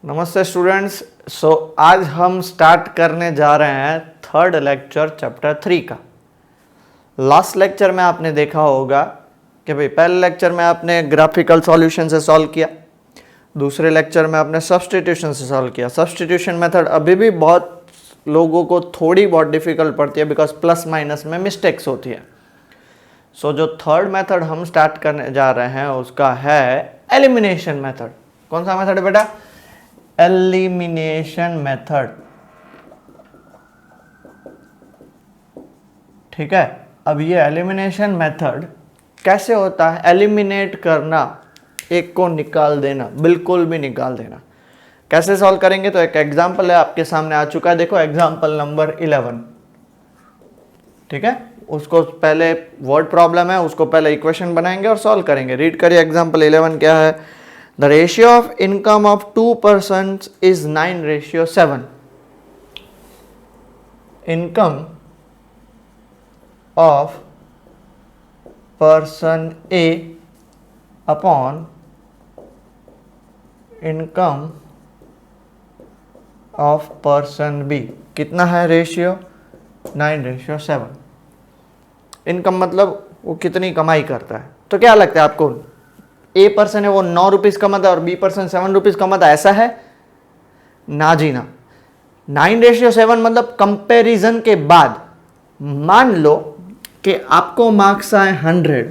नमस्ते स्टूडेंट्स। आज हम स्टार्ट करने जा रहे हैं थर्ड लेक्चर चैप्टर 3 का। लास्ट लेक्चर में आपने देखा होगा कि भाई पहले लेक्चर में आपने ग्राफिकल सॉल्यूशन से सॉल्व किया, दूसरे लेक्चर में आपने सब्स्टिट्यूशन से सॉल्व किया। सब्स्टिट्यूशन मेथड अभी भी बहुत लोगों को थोड़ी बहुत डिफिकल्ट पड़ती है बिकॉज प्लस माइनस में मिस्टेक्स होती है। जो थर्ड मेथड हम स्टार्ट करने जा रहे हैं उसका है एलिमिनेशन मेथड। कौन सा मेथड है बेटा? Elimination method. ठीक है। अब ये एलिमिनेशन मेथड कैसे होता है? एलिमिनेट करना, एक को निकाल देना, बिल्कुल भी निकाल देना। कैसे सॉल्व करेंगे? तो एक एग्जांपल है आपके सामने आ चुका है, देखो एग्जांपल नंबर 11। ठीक है, उसको पहले वर्ड प्रॉब्लम है, उसको पहले इक्वेशन बनाएंगे और सॉल्व करेंगे। रीड करिए एग्जांपल 11 क्या है। The ratio of income of 2 persons is 9:7. Income of person A upon income of person B कितना है रेशियो? 9:7। इनकम मतलब वो कितनी कमाई करता है। तो क्या लगता है आपको? ए पर्सन है वो 9 रुपीज कमाता है और बी पर्सन 7 रुपीज कमाता है, ऐसा है ना जी ना। 9:7 मतलब कंपैरिजन के बाद मान लो कि आपको मार्क्स आए 100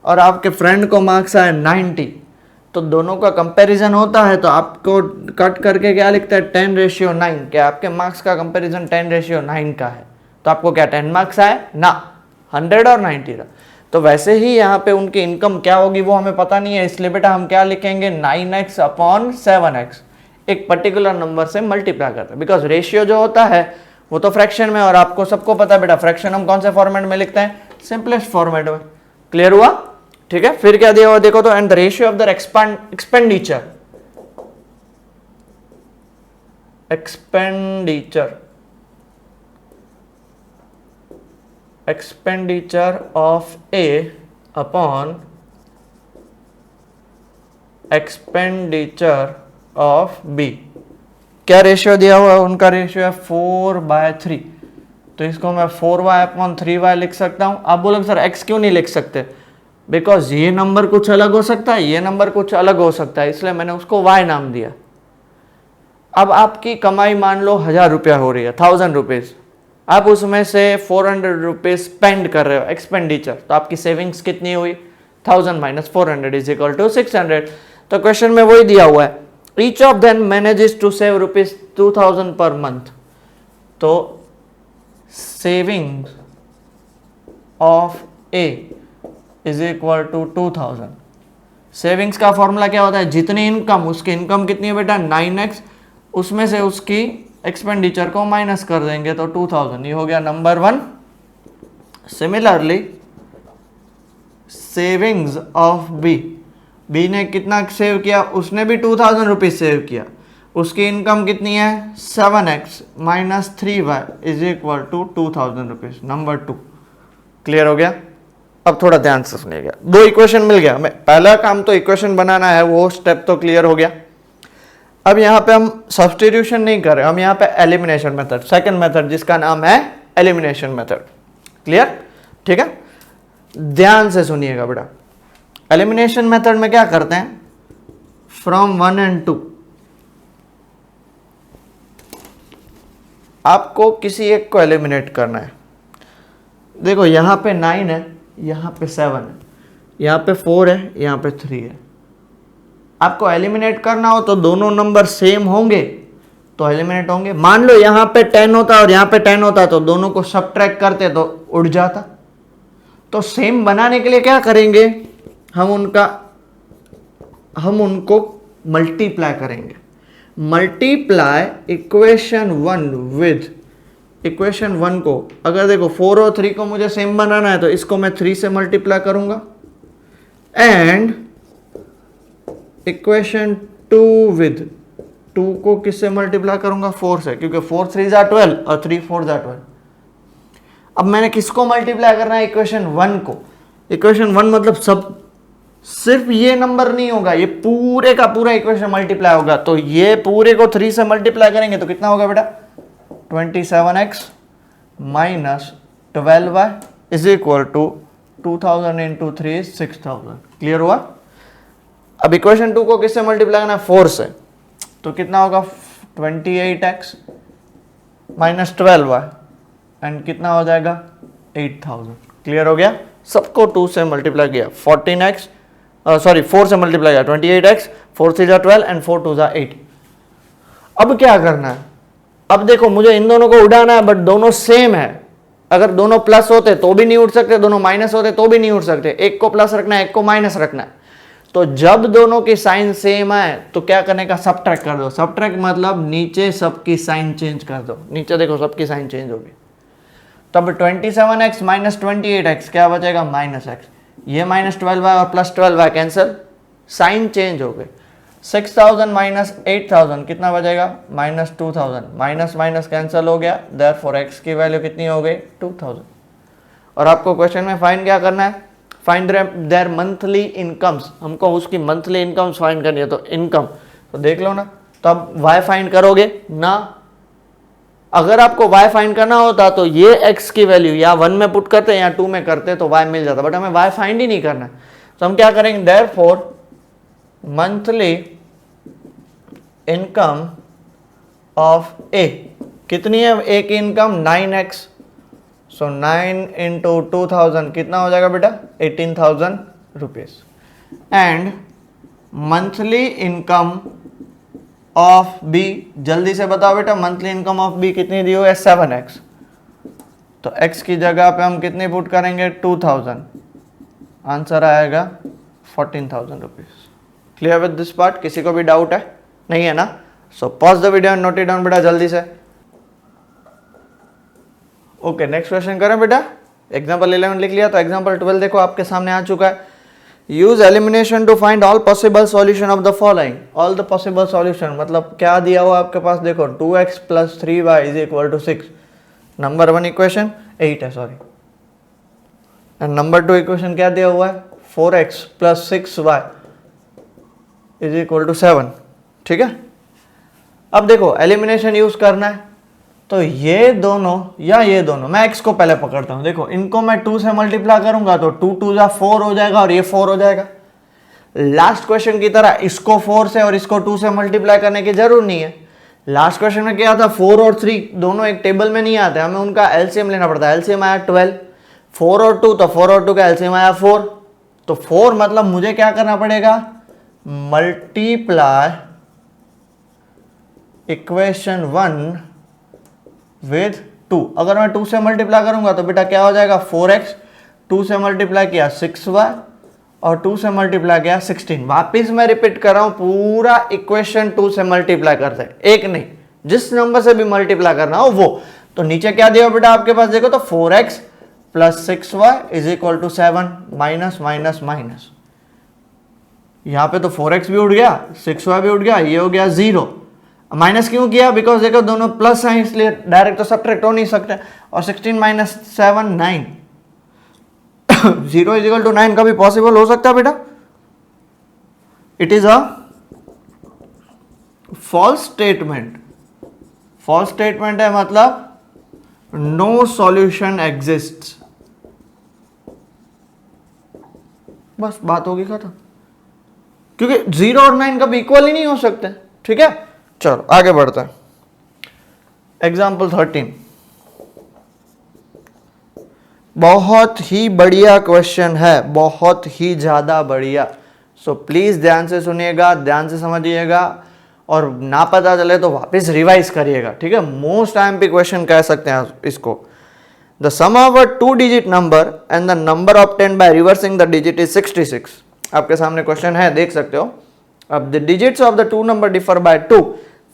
और आपके फ्रेंड को मार्क्स आए 90, तो दोनों का कंपैरिजन होता है तो आपको कट करके क्या लिखता है? 10:9। क्या आपके मार्क्स का कंपैरिजन 10:9 का है तो आपको क्या 10 मार्क्स आए? ना, 100 और 90 रहा। तो वैसे ही यहाँ पे उनकी इनकम क्या होगी वो हमें पता नहीं है, इसलिए बेटा हम क्या लिखेंगे? 9x अपॉन 7x, एक पर्टिकुलर नंबर से मल्टीप्लाई करते हैं। बिकॉज रेशियो जो होता है वो तो फ्रैक्शन में, और आपको सबको पता है बेटा फ्रैक्शन हम कौन से फॉर्मेट में लिखते हैं? सिंपलेस्ट फॉर्मेट में। क्लियर हुआ? ठीक है, फिर क्या दिया हुआ देखो तो, and the ratio of the expenditure of A upon expenditure of B। क्या रेशियो दिया हुआ है? उनका रेशियो है 4/3। तो इसको मैं 4y अपॉन 3y लिख सकता हूं। आप बोलोगे सर x क्यों नहीं लिख सकते? बिकॉज ये नंबर कुछ अलग हो सकता है, ये नंबर कुछ अलग हो सकता है, इसलिए मैंने उसको y नाम दिया। अब आपकी कमाई मान लो 1000 रुपया हो रही है, 1000 रुपीज, आप उसमें से 400 रुपीज स्पेंड कर रहे हो एक्सपेंडिचर, तो आपकी सेविंग्स कितनी हुई? 1000 माइनस 400 इज इक्वल टू 600। तो क्वेश्चन में वही दिया हुआ है, each of them manages to save rupees 2000 per month. तो savings of A is equal to 2000। Savings का फॉर्मूला क्या होता है? जितनी इनकम, उसकी इनकम कितनी है बेटा? 9x, उसमें से उसकी एक्सपेंडिचर को माइनस कर देंगे तो 2000। ये हो गया number 1। Similarly savings of B, B ने कितना सेव किया? उसने भी 2000 रुपीज सेव किया, उसकी इनकम कितनी है? 7x minus 3y is equal to 2000 rupees, number 2। Clear हो गया? अब थोड़ा ध्यान से सुनिएगा, दो इक्वेशन मिल गया हमें। पहला काम तो इक्वेशन बनाना है, वो स्टेप तो क्लियर हो गया। अब यहाँ पे हम सब्स्टिट्यूशन नहीं कर रहे, हम यहाँ पे एलिमिनेशन मेथड, सेकंड मेथड जिसका नाम है एलिमिनेशन मेथड। क्लियर? ठीक है, ध्यान से सुनिएगा बेटा। एलिमिनेशन मेथड में क्या करते हैं? फ्रॉम 1 and 2 आपको किसी एक को एलिमिनेट करना है। देखो यहाँ पे 9 है, यहाँ पे 7 है, यहाँ पे 4 है, यहाँ पे 3 है। आपको एलिमिनेट करना हो तो दोनों नंबर सेम होंगे तो एलिमिनेट होंगे। मान लो यहाँ पे 10 होता और यहाँ पे 10 होता तो दोनों को सबट्रैक्ट करते तो उड़ जाता। तो सेम बनाने के लिए क्या करेंगे? हम उनको मल्टीप्लाई करेंगे। मल्टीप्लाई इक्वेशन 1 विद इक्वेशन 1 को, अगर देखो 4 और 3 को मुझे सेम बनाना है तो इसको मैं 3 से मल्टीप्लाई करूंगा, एंड इक्वेशन 2 विद 2 को किससे मल्टीप्लाई करूंगा? 4 से, क्योंकि 4 3 जा 12 और 3 4 जा 12। अब मैंने किसको मल्टीप्लाई करना है? इक्वेशन 1 को। इक्वेशन 1 मतलब सब सिर्फ ये नंबर नहीं होगा, ये पूरे का पूरा इक्वेशन मल्टीप्लाई होगा। तो ये पूरे को 3 से मल्टीप्लाई करेंगे तो कितना होगा बेटा, 27x minus 12y is equal to 2000 into 3 is 6000। Clear हुआ? अब इक्वेशन 2 को किससे मल्टीप्लाई करना है, 4 से, तो कितना होगा 28x माइनस 12y एंड कितना हो जाएगा 8000। क्लियर हो गया? सबको 2 से मल्टीप्लाई किया, 14x 4 से मल्टीप्लाई किया, 28x 4 3 जा 12 एंड 4 2 जा 8। अब क्या करना है, अब देखो मुझे इन दोनों को उड़ाना है बट दोनों सेम है। अगर दोनों प्लस होते तो भी नहीं उड़ सकते, दोनों माइनस होते तो भी नहीं उड़ सकते। एक को प्लस रखना है, एक को माइनस रखना है। तो जब दोनों की साइन सेम आए तो क्या करने का, सबट्रैक्ट कर दो। सबट्रैक्ट मतलब नीचे सबकी साइन चेंज कर दो। नीचे देखो सबकी साइन चेंज होगी, तब 27x माइनस 28x क्या बचेगा, माइनस x। ये माइनस 12y और plus 12y cancel, sign change हो गए। 6000 माइनस 8000 कितना बचेगा, माइनस 2000। माइनस माइनस कैंसिल हो गया, देयरफॉर x की वैल्यू कितनी हो गई, 2000। और आपको क्वेश्चन में फाइंड क्या करना है, फाइंड देयर मंथली इनकम्स। हमको उसकी मंथली इनकम्स फाइंड करनी है, तो इनकम तो देख लो ना। तो अब y फाइंड करोगे ना, अगर आपको y फाइंड करना होता तो ये x की वैल्यू या 1 में पुट करते या 2 में करते तो y मिल जाता, बट हमें y फाइंड ही नहीं करना। तो हम क्या करेंगे, therefore monthly income of a कितनी है, a की इनकम 9x, सो 9 इंटू 2000 कितना हो जाएगा बेटा, 18,000 rupees. And monthly income of B, जल्दी से बताओ बेटा, मंथली इनकम ऑफ बी कितनी दी हुई है, 7x। तो x की जगह पे हम कितनी पुट करेंगे, 2000, आंसर आएगा 14,000 rupees. Clear with this part? किसी को भी डाउट है? नहीं है ना? So pause the video and note it down बेटा जल्दी से। ओके, नेक्स्ट क्वेश्चन करें बेटा। एग्जाम्पल 11 लिख लिया, तो एग्जाम्पल 12 देखो आपके सामने आ चुका है। Use elimination to find all possible solution of the following. All the possible solution मतलब क्या दिया हुआ आपके पास, देखो 2x plus 3y is equal to 6। Number 1 equation 8 है, सॉरी। एंड नंबर 2 इक्वेशन क्या दिया हुआ है, 4x plus 6y is equal to 7। ठीक है, अब देखो एलिमिनेशन यूज करना है, तो ये दोनों या ये दोनों, मैं x को पहले पकड़ता हूं। देखो इनको मैं 2 से मल्टीप्लाई करूंगा तो 2 2 जा 4 हो जाएगा और ये 4 हो जाएगा। लास्ट क्वेश्चन की तरह इसको 4 से और इसको 2 से मल्टीप्लाई करने की जरूर नहीं है। लास्ट क्वेश्चन में क्या था, 4 और 3 दोनों एक टेबल में नहीं आते, हमें उनका एलसीएम लेना पड़ता है। एलसीएम आया 12, 4 और 2, तो 4 और 2 का एलसीएम आया 4। तो 4 मतलब मुझे क्या करना पड़ेगा, मल्टीप्लाई इक्वेशन 1 विद 2। अगर मैं 2 से मल्टीप्लाई करूंगा तो बेटा क्या हो जाएगा, 4x, 2 से मल्टीप्लाई किया 6y और 2 से मल्टीप्लाई किया 16। वापिस मैं रिपीट कर रहा हूं, पूरा इक्वेशन 2 से मल्टीप्लाई करते हैं, एक नहीं, जिस नंबर से भी मल्टीप्लाई करना हो वो। तो नीचे क्या दिया बेटा आपके पास, देखो तो 4x plus 6y is equal to 7, minus minus minus. यहां पे तो 4x भी उठ गया, 6y भी उठ गया, ये हो गया 0। माइनस क्यों किया, बिकॉज देखो दोनों प्लस हैं इसलिए डायरेक्ट तो सब्ट्रैक्ट हो नहीं सकते। और 16 माइनस 7 9, 0 इज इक्वल टू 9 का भी पॉसिबल हो सकता है बेटा। It is a false statement. False statement है मतलब नो सॉल्यूशन एग्जिस्ट। बस बात होगी खत्म, क्योंकि 0 और 9 कभी इक्वल ही नहीं हो सकते। ठीक है, चलो आगे बढ़ते हैं। एग्जाम्पल 13, बहुत ही बढ़िया क्वेश्चन है, बहुत ही ज्यादा बढ़िया। सो प्लीज ध्यान से सुनिएगा, ध्यान से समझिएगा, और ना पता चले तो वापस रिवाइज करिएगा। ठीक है, मोस्ट आईएमपी क्वेश्चन कह सकते हैं इसको। The sum of a 2 digit number and the number obtained by reversing the digit is 66। आपके सामने क्वेश्चन है, देख सकते हो। अब the digits of the 2 number differ by 2,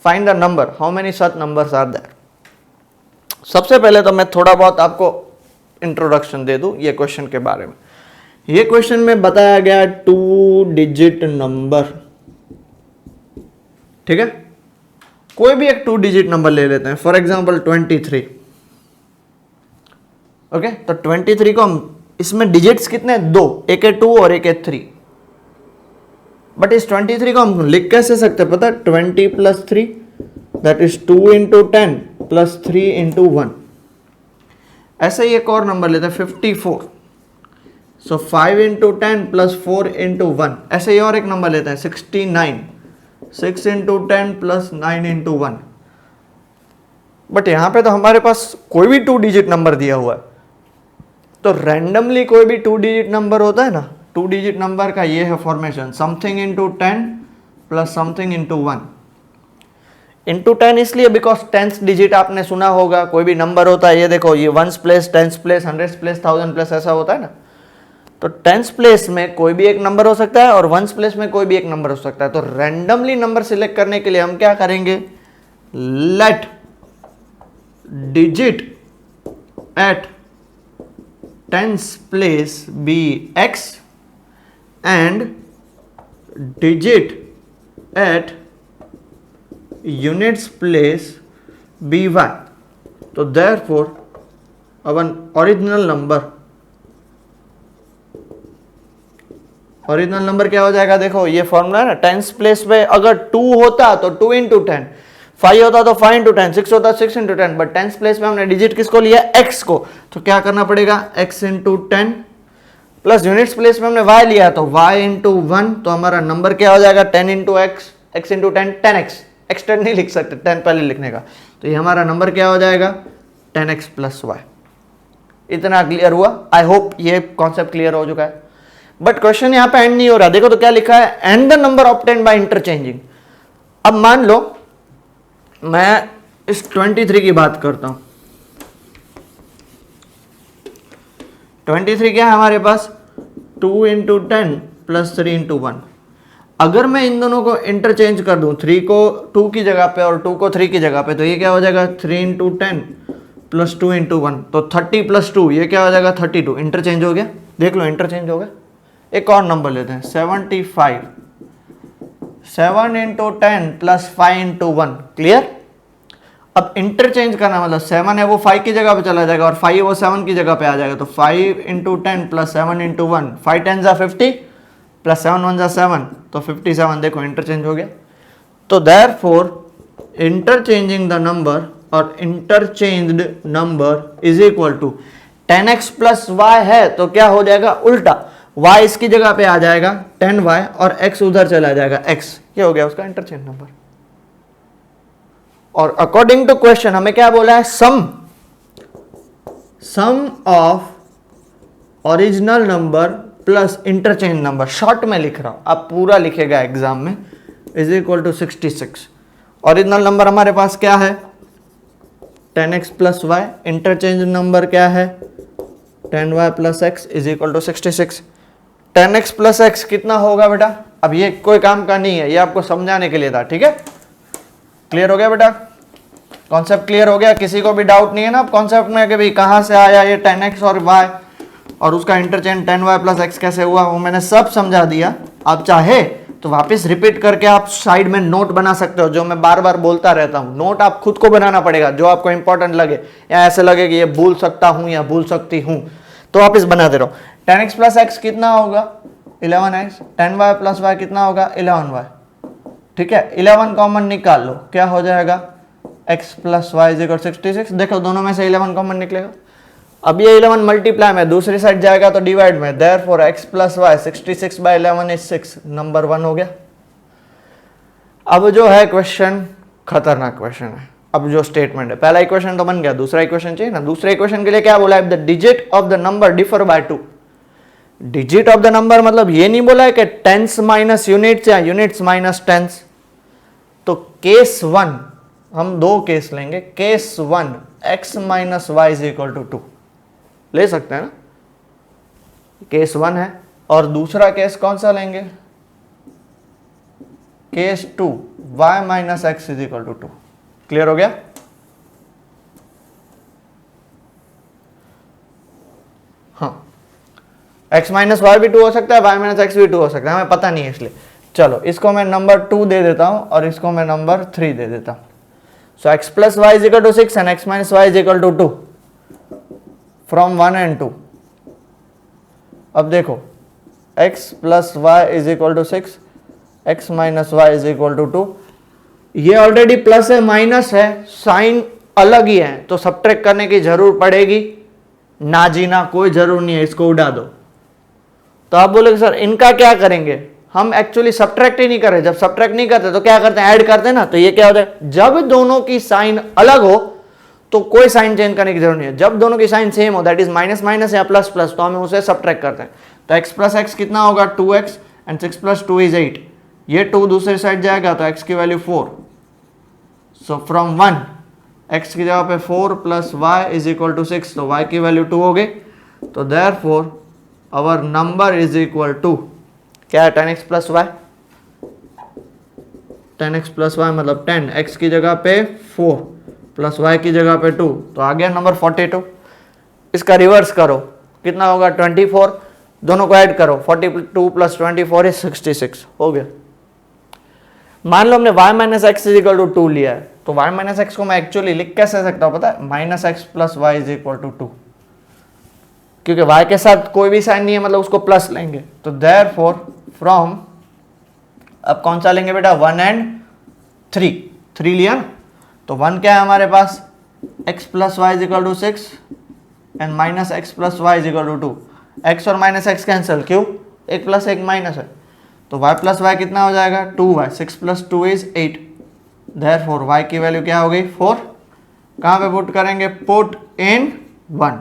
find the number, how many such numbers are there. सबसे पहले तो मैं थोड़ा बहुत आपको इंट्रोडक्शन दे दूं ये क्वेश्चन के बारे में। ये क्वेश्चन में बताया गया 2 डिजिट नंबर। ठीक है, कोई भी एक 2 डिजिट नंबर ले लेते हैं, फॉर एग्जांपल 23। ओके, तो 23 को हम, इसमें डिजिट्स कितने, 2, एक है 2 और एक है 3। बट इस 23 को हम लिख कैसे सकते हैं पता है, 20 plus 3 that is 2 into 10 plus 3 into 1। ऐसे ही एक और नंबर लेते हैं 54, सो 5 इंटू 10 प्लस 4 इंटू 1। ऐसे ही और एक नंबर लेते हैं 69, 6 इंटू 10 प्लस 9 इंटू 1। बट यहां पे तो हमारे पास कोई भी 2 डिजिट नंबर दिया हुआ है, तो रैंडमली कोई भी 2 डिजिट नंबर होता है ना, 2 डिजिट नंबर का ये है formation, something into 10 plus something into 1। Into 10 इसलिए बिकॉज 10th डिजिट आपने सुना होगा, कोई भी नंबर होता है, ये देखो ये 1s place, 10s place, 100s place, 1000 place ऐसा होता है ना, तो 10th प्लेस में कोई भी एक नंबर हो सकता है और 1s प्लेस में कोई भी एक नंबर हो सकता है। तो रैंडमली नंबर सिलेक्ट करने के लिए हम क्या करेंगे, let digit at 10th place be x and digit at units place be y। तो देयरफॉर अवन ओरिजिनल नंबर क्या हो जाएगा, देखो ये फॉर्मूला है ना, 10th प्लेस पे अगर 2 होता तो 2 इंटू 10, 5 होता तो 5 इंटू 10, 6 होता 6 इंटू 10, बट 10th प्लेस में हमने डिजिट किसको लिया, x को, तो क्या करना पड़ेगा, x into 10 plus units place में हमने y लिया तो y इंटू 1, तो हमारा नंबर क्या हो जाएगा 10 into x, x into 10 10x, extend नहीं लिख सकते 10 पहले लिखने का, तो ये हमारा नंबर क्या हो जाएगा 10x प्लस y। इतना क्लियर हुआ, आई होप ये कॉन्सेप्ट क्लियर हो चुका है। बट क्वेश्चन यहां पे एंड नहीं हो रहा, देखो तो क्या लिखा है, and the number obtained by interchanging. अब मान लो मैं इस 23 की बात करता हूं, 23 क्या है हमारे पास, 2 इंटू 10 प्लस 3 इंटू 1। अगर मैं इन दोनों को इंटरचेंज कर दूं, 3 को 2 की जगह पे और 2 को 3 की जगह पे, तो ये क्या हो जाएगा 3 इंटू 10 प्लस 2 इंटू 1, तो 30 प्लस 2 ये क्या हो जाएगा 32। इंटरचेंज हो गया, देख लो इंटरचेंज हो गया। एक और नंबर लेते हैं 75, 7 इंटू 10 प्लस 5 इंटू 1, क्लियर। अब इंटरचेंज करना मतलब 7 है वो 5 की जगह पे चला जाएगा और 5 है वो 7 की जगह पे आ जाएगा, तो 5 इंटू 10 प्लस 7 इंटू 1, 5 10 जा 50 प्लस 7 1 जा 7, तो 57, देखो इंटरचेंज हो गया। तो देयरफॉर इंटरचेंजिंग द नंबर और interchanged number is equal to 10x plus y है तो क्या हो जाएगा उल्टा, y इसकी जगह पे आ जाएगा 10y और x उधर चला जाएगा x, ये हो गया उसका इंटरचेंज नंबर। और अकॉर्डिंग टू क्वेश्चन हमें क्या बोला है, sum of original number plus interchange number, short में लिख रहा हूं, आप पूरा लिखेगा एग्जाम में, is equal to 66। Original number हमारे पास क्या है 10x plus y, interchange number क्या है 10y plus x is equal to 66। 10x plus x कितना होगा बेटा, अब ये कोई काम का नहीं है, ये आपको समझाने के लिए था, ठीक है। क्लियर हो गया बेटा, कॉन्सेप्ट क्लियर हो गया, किसी को भी डाउट नहीं है ना कॉन्सेप्ट में कि भाई कहां से आया ये 10x और y और उसका इंटरचेंज 10y प्लस x कैसे हुआ, वो मैंने सब समझा दिया। आप चाहे तो वापस रिपीट करके आप साइड में नोट बना सकते हो, जो मैं बार बार बोलता रहता हूं, नोट आप खुद को बनाना पड़ेगा जो आपको इंपॉर्टेंट लगे, या ऐसे लगे कि ये भूल सकता हूं या भूल सकती हूं, तो वापस बना दे रहा हूं। 10x प्लस x कितना होगा 11x, 10y प्लस y कितना होगा 11y, ठीक है। 11 कॉमन निकाल लो, क्या हो जाएगा x plus Y is equal 66, देखो दोनों में से 11 कॉमन निकलेगा। अब ये 11 मल्टीप्लाई में दूसरी साइड जाएगा तो डिवाइड में, therefore x plus Y 66 by 11 is 6, number 1 हो गया। अब जो है क्वेश्चन खतरनाक क्वेश्चन है, अब जो स्टेटमेंट है, पहला इक्वेशन तो बन गया, दूसरा इक्वेशन चाहिए ना। दूसरे इक्वेशन के लिए क्या बोला है, the digit of the number differ by 2। Digit of the number मतलब ये नहीं बोला है कि टेंस माइनस यूनिट्स या यूनिट्स माइनस टेंस। तो केस 1 हम दो केस लेंगे, case 1 x minus Y is equal to 2 ले सकते हैं ना, केस 1 है। और दूसरा केस कौन सा लेंगे, case 2 y minus X is equal to 2। Clear हो गया। हाँ, x माइनस वाई भी 2 हो सकता है, y माइनस एक्स भी 2 हो सकता है, हमें पता नहीं है इसलिए। चलो इसको मैं नंबर 2 दे देता हूं और इसको मैं नंबर 3 दे देता हूं। So x plus Y is equal to 6 and x minus Y is equal to 2 from 1 and 2। अब देखो x plus Y is equal to 6 x minus Y is equal to 2। ये ऑलरेडी प्लस है minus है, sign अलग ही है, तो subtract करने की जरूर पड़ेगी ना जी ना, कोई जरूर नहीं है, इसको उड़ा दो। तो आप बोलोगे सर इनका क्या करेंगे, हम एक्चुअली सब्ट्रैक्ट ही नहीं कर रहे। जब सब्ट्रैक्ट नहीं करते तो क्या करते हैं, ऐड करते हैं ना। तो ये क्या होता है, जब दोनों की साइन अलग हो तो कोई साइन चेंज करने की जरूरत नहीं है। जब दोनों की साइन सेम हो, दैट इज माइनस माइनस या प्लस प्लस, तो हम उसे सब्ट्रैक्ट करते हैं। तो x प्लस एक्स कितना होगा 2x एंड 6 प्लस 2 इज 8। ये 2 दूसरी साइड जाएगा तो x की वैल्यू 4। सो फ्रॉम 1 x की जगह पे 4 plus Y is equal to 6, तो y की वैल्यू 2 हो गई। तो therefore our number is equal to क्या है, 10x plus Y. 10x plus Y मतलब 10, x की जगह पे 4 प्लस y की जगह पे 2, तो आ गया नंबर 42। इसका रिवर्स करो, कितना होगा 24, दोनों को ऐड करो, 42 प्लस 24 इज 66, हो गया। मान लो हमने y minus X is equal to 2 लिया है, तो y माइनस एक्स को मैं एक्चुअली लिख कैसे सकता हूँ पता है, minus X plus Y is equal to 2, क्योंकि y के साथ कोई भी साइन नहीं है, मतलब उसको प्लस लेंगे। तो देयरफॉर फ्रॉम, अब कौन सा लेंगे बेटा, 1 एंड 3 लिया ना, तो 1 क्या है हमारे पास, x plus Y is equal to 6 and minus X plus Y is equal to 2। x और माइनस एक्स कैंसिल, क्यों, एक प्लस एक माइनस है, तो y प्लस वाई कितना हो जाएगा 2y, 6 plus 2 is 8। Therefore y की वैल्यू क्या हो गई 4। कहाँ पे पुट करेंगे, पुट इन 1।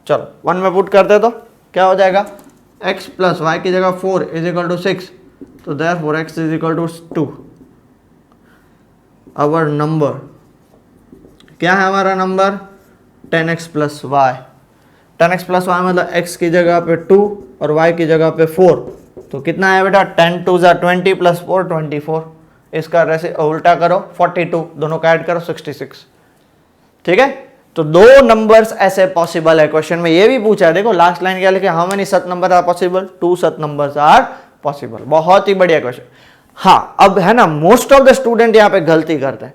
चलो 1 में पुट करते तो क्या हो जाएगा, x प्लस वाई की जगह 4 इज इक्वल टू 6, तो therefore x is equal to 2। Our number क्या है, हमारा number 10x plus Y. 10x plus Y मतलब x की जगह पे 2 और y की जगह पे 4, तो कितना है बेटा 10 2 ज़ा 20 प्लस 4 24। इसका वैसे उल्टा करो 42, दोनों का ऐड करो 66। ठीक है, तो दो नंबर्स ऐसे पॉसिबल है। क्वेश्चन में ये भी पूछा है, देखो लास्ट लाइन क्या लिखे, how many such number are possible, 2 such numbers are possible. बहुत ही बढ़िया क्वेश्चन। हाँ, अब है ना, मोस्ट ऑफ द स्टूडेंट यहाँ पे गलती करते हैं।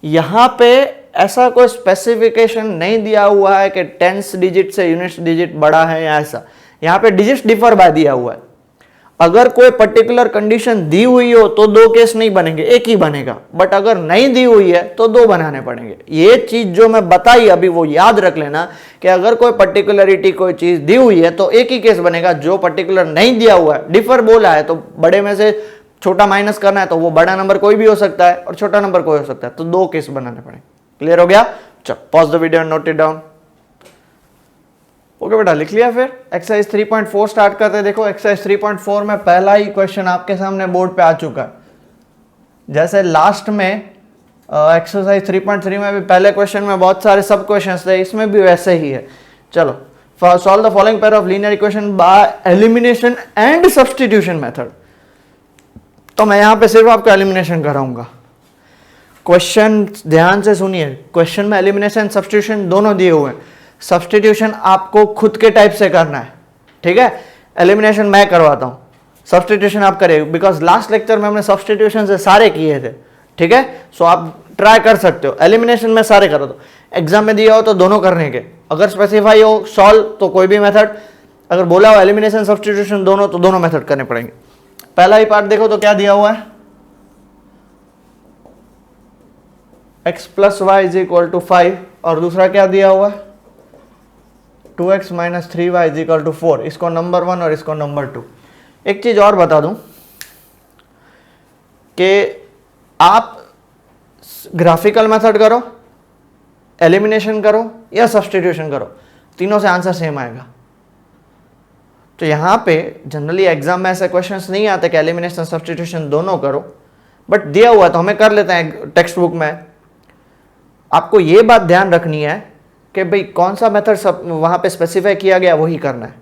यहाँ पे ऐसा कोई स्पेसिफिकेशन नहीं दिया हुआ है कि टेंस डिजिट से यूनिट्स डिजिट बड़ा है या ऐसा, यहाँ पे डिजिट्स डिफर बाय दिया हुआ है। अगर कोई पर्टिकुलर कंडीशन दी हुई हो तो 2 केस नहीं बनेंगे, एक ही बनेगा, बट अगर नहीं दी हुई है तो 2 बनाने पड़ेंगे। ये चीज जो मैं बताई अभी वो याद रख लेना कि अगर कोई पर्टिकुलरिटी कोई चीज दी हुई है तो एक ही केस बनेगा, जो पर्टिकुलर नहीं दिया हुआ है, डिफर बोला है, तो बड़े में से छोटा माइनस करना है तो वो बड़ा नंबर कोई भी हो सकता है और छोटा नंबर कोई हो सकता है, तो 2 केस बनाने पड़ेंगे। क्लियर हो गया, चलो pause the video and note it down. Okay बेटा, लिख लिया। फिर एक्सरसाइज 3.4 स्टार्ट करते हैं। देखो एक्सरसाइज 3.4 में पहला ही क्वेश्चन आपके सामने बोर्ड पे आ चुका है। जैसे लास्ट में एक्सरसाइज 3.3 में भी पहले क्वेश्चन में बहुत सारे सब क्वेश्चंस थे, इसमें भी वैसे ही है। चलो, solve the following pair of linear equation by elimination and substitution method. तो मैं यहां पे सिर्फ आपको एलिमिनेशन कराऊंगा। क्वेश्चन ध्यान से सुनिए, क्वेश्चन में एलिमिनेशन सब्स्टिट्यूशन दोनों दिए हुए हैं। सब्स्टिट्यूशन आपको खुद के टाइप से करना है, ठीक है। एलिमिनेशन मैं करवाता हूं, सब्स्टिट्यूशन आप करिए, बिकॉज लास्ट लेक्चर में हमने सब्स्टिट्यूशन से सारे किए थे, ठीक है। सो आप ट्राई कर सकते हो, एलिमिनेशन में सारे करो। तो एग्जाम में दिया हो तो दोनों करने के, अगर स्पेसिफाई हो सॉल्व तो कोई भी मेथड, अगर बोला हो एलिमिनेशन सब्स्टिट्यूशन दोनों तो दोनों मेथड करने पड़ेंगे। पहला ही पार्ट देखो तो क्या दिया हुआ है, x plus Y is equal to 5, और दूसरा क्या दिया हुआ है 2x minus 3y is equal to 4। इसको नंबर 1 और इसको नंबर 2। एक चीज और बता दूं कि आप ग्राफिकल मेथड करो, एलिमिनेशन करो या सब्स्टिट्यूशन करो, तीनों से आंसर सेम आएगा। तो यहां पे जनरली एग्जाम में ऐसे क्वेश्चंस नहीं आते कि एलिमिनेशन सब्स्टिट्यूशन दोनों करो, बट दिया हुआ तो हमें कर लेते हैं टेक्स्ट बुक में। आपको ये बात ध्यान रखनी है कि भाई कौन सा मेथड सब वहां पे स्पेसिफाई किया गया वही करना है।